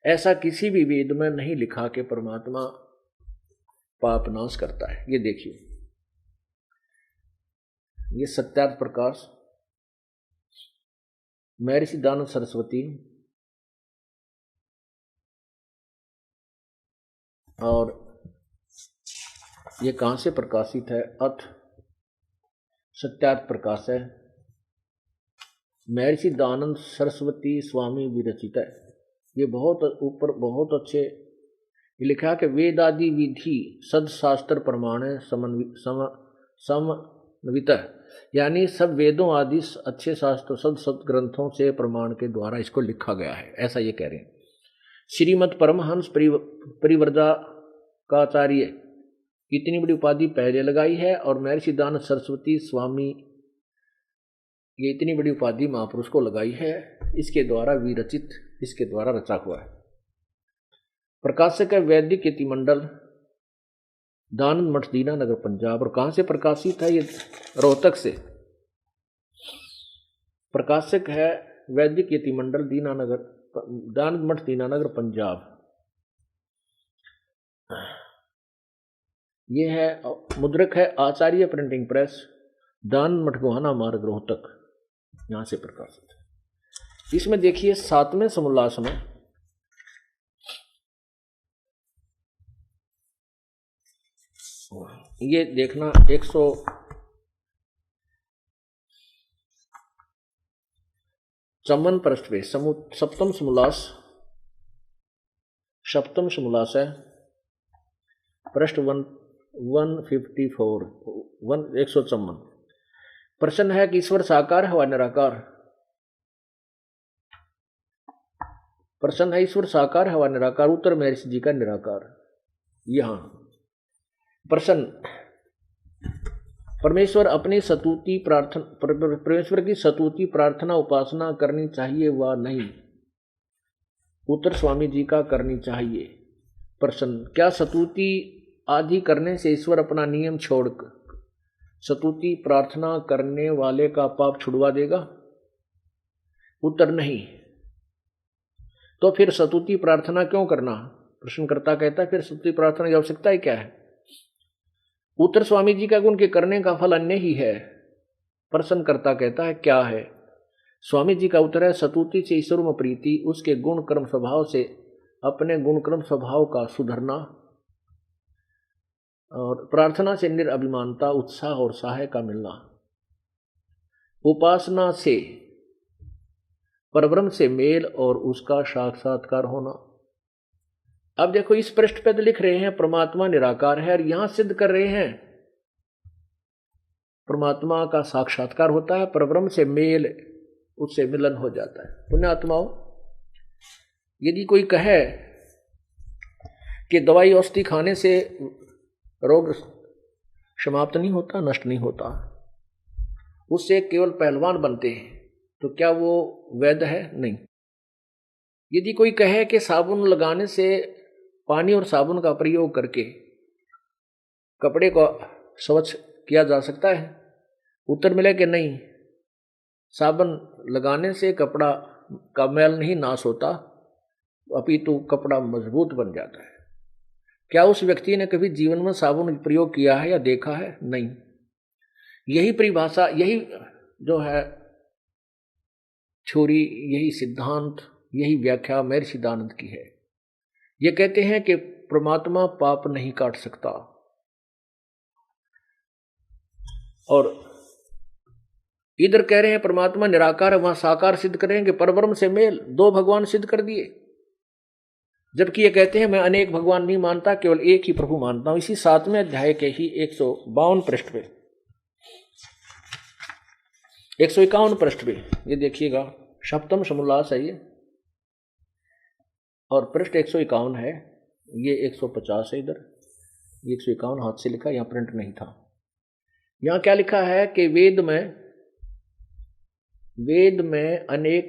ऐसा किसी भी वेद में नहीं लिखा कि परमात्मा पाप नाश करता है। ये देखिए, ये सत्यार्थ प्रकाश, महर्षि दयानंद सरस्वती, और ये कहां से प्रकाशित है? अथ सत्यार्थ प्रकाश है, महर्षि दयानंद सरस्वती स्वामी विरचित है। ये बहुत ऊपर बहुत अच्छे लिखा कि वेदादि विधि सदशास्त्र प्रमाण समन्वित, यानी सब वेदों आदि अच्छे शास्त्र सद ग्रंथों से प्रमाण के द्वारा इसको लिखा गया है, ऐसा ये कह रहे हैं। श्रीमद परमहंस परिव्राजकाचार्य इतनी बड़ी उपाधि पहले लगाई है, और महर्षि दयानंद सरस्वती स्वामी ये इतनी बड़ी उपाधि महापुरुष को लगाई है। इसके द्वारा विरचित, इसके द्वारा रचा हुआ है। प्रकाशक है वैदिक यतिमंडल, दानंद मठ, दीनानगर, पंजाब। और कहाँ से प्रकाशित है? ये रोहतक से। प्रकाशक है वैदिक यतिमंडल, दीनानगर, दानंद मठ, दीनानगर, पंजाब। ये है मुद्रक है आचार्य प्रिंटिंग प्रेस, दानंद मठ, गोहाना मार्ग, रोहतक, यहां से प्रकाशित है। इसमें देखिए 7वें समोल्लास में ये देखना 154 पृष्ठ पे सप्तम समोल्लास, सप्तम समोल्लास है, पृष्ठ 154, 154। प्रश्न है कि ईश्वर साकार है व निराकार। प्रश्न है ईश्वर साकार है व निराकार। उत्तर महर्षि जी का निराकार। यहां प्रश्न, परमेश्वर अपनी स्तुति प्रार्थना, परमेश्वर की स्तुति प्रार्थना उपासना करनी चाहिए व नहीं? उत्तर स्वामी जी का करनी चाहिए। प्रश्न, क्या स्तुति आदि करने से ईश्वर अपना नियम छोड़कर स्तुति प्रार्थना करने वाले का पाप छुड़वा देगा? उत्तर नहीं। तो फिर स्तुति प्रार्थना क्यों करना? प्रश्नकर्ता कहता है फिर स्तुति प्रार्थना की आवश्यकता ही क्या है? उत्तर स्वामी जी का गुण के करने का फल अन्य ही है। प्रश्नकर्ता कहता है क्या है? स्वामी जी का उत्तर है स्तुति से ईश्वर में प्रीति, उसके गुण कर्म स्वभाव से अपने गुण कर्म स्वभाव का सुधरना, और प्रार्थना से निरअभिमानता, उत्साह और सहाय का मिलना, उपासना से परब्रह्म से मेल और उसका साक्षात्कार होना। अब देखो इस पृष्ठ पे तो लिख रहे हैं परमात्मा निराकार है, और यहां सिद्ध कर रहे हैं परमात्मा का साक्षात्कार होता है, परब्रह्म से मेल, उससे मिलन हो जाता है। पुण्यात्माओं, यदि कोई कहे कि दवाई औषधि खाने से रोग समाप्त नहीं होता, नष्ट नहीं होता, उससे केवल पहलवान बनते हैं, तो क्या वो वैध है? नहीं। यदि कोई कहे कि साबुन लगाने से, पानी और साबुन का प्रयोग करके कपड़े को स्वच्छ किया जा सकता है, उत्तर मिले कि नहीं, साबुन लगाने से कपड़ा का मैल नहीं नाश होता, अपितु कपड़ा मजबूत बन जाता है। क्या उस व्यक्ति ने कभी जीवन में साबुन प्रयोग किया है या देखा है? नहीं। यही परिभाषा, यही जो है थ्योरी, यही सिद्धांत, यही व्याख्या महर्षि दयानंद की है। ये कहते हैं कि परमात्मा पाप नहीं काट सकता, और इधर कह रहे हैं परमात्मा निराकार है, वहां साकार सिद्ध करेंगे, परब्रह्म से मेल, दो भगवान सिद्ध कर दिए। जबकि ये कहते हैं मैं अनेक भगवान नहीं मानता, केवल एक ही प्रभु मानता हूं। इसी 7वें अध्याय के ही 152 पृष्ठ पे, 151 पृष्ठ पे ये देखिएगा, सप्तम समोल्लास है ये, और पृष्ठ 151 है, ये 150 है, इधर 151 हाथ से लिखा, यहां प्रिंट नहीं था। यहां क्या लिखा है कि वेद में अनेक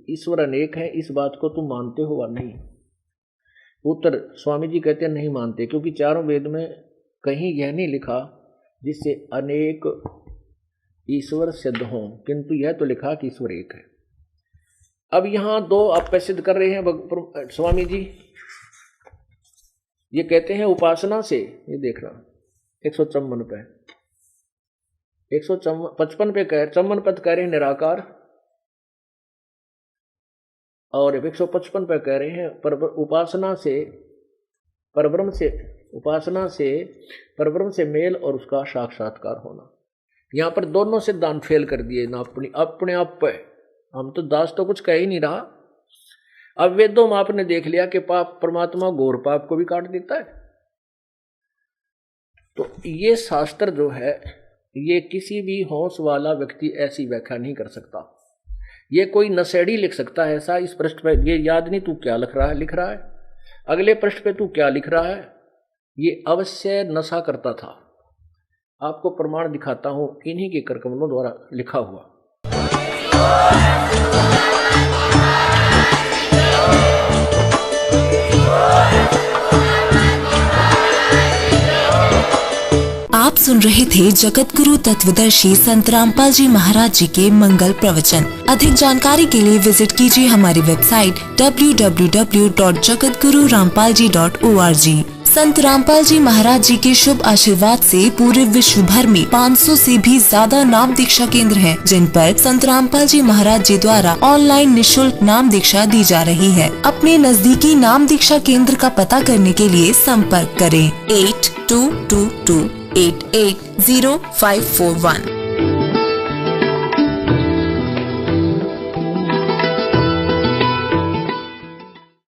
ईश्वर अनेक हैं, इस बात को तुम मानते हो व नहीं? उत्तर स्वामी जी कहते हैं नहीं मानते, क्योंकि चारों वेद में कहीं यह नहीं लिखा जिससे अनेक ईश्वर सिद्ध हों, किंतु यह तो लिखा कि ईश्वर एक है। अब यहां दो आप सिद्ध कर रहे हैं स्वामी जी। ये कहते हैं उपासना से, ये देखना 154 पे, 155 पे कह 54 पद कह रहे हैं निराकार, और 155 पे कह रहे हैं उपासना से परब्रह्म से मेल और उसका साक्षात्कार होना। यहां पर दोनों सिद्धांत फेल कर दिए ना, अपने आप पे। हम तो दास तो कुछ कह ही नहीं रहा। अब वेदों में आपने देख लिया कि पाप, परमात्मा घोर पाप को भी काट देता है। तो ये शास्त्र जो है, ये किसी भी होश वाला व्यक्ति ऐसी व्याख्या नहीं कर सकता। ये कोई नशेड़ी लिख सकता है ऐसा। इस पृष्ठ पे ये याद नहीं तू क्या लिख रहा है, अगले पृष्ठ पे तू क्या लिख रहा है, ये अवश्य नशा करता था। आपको प्रमाण दिखाता हूं इन्हीं के करकमलों द्वारा लिखा हुआ। आप सुन रहे थे जगत गुरु तत्वदर्शी संत रामपाल जी महाराज जी के मंगल प्रवचन। अधिक जानकारी के लिए विजिट कीजिए हमारी वेबसाइट www.jagatgururampalji.org। संत रामपाल जी महाराज जी के शुभ आशीर्वाद से पूरे विश्व भर में 500 से भी ज्यादा नाम दीक्षा केंद्र हैं, जिन पर संत रामपाल जी महाराज जी द्वारा ऑनलाइन निशुल्क नाम दीक्षा दी जा रही है। अपने नजदीकी नाम दीक्षा केंद्र का पता करने के लिए संपर्क करें 8222880541।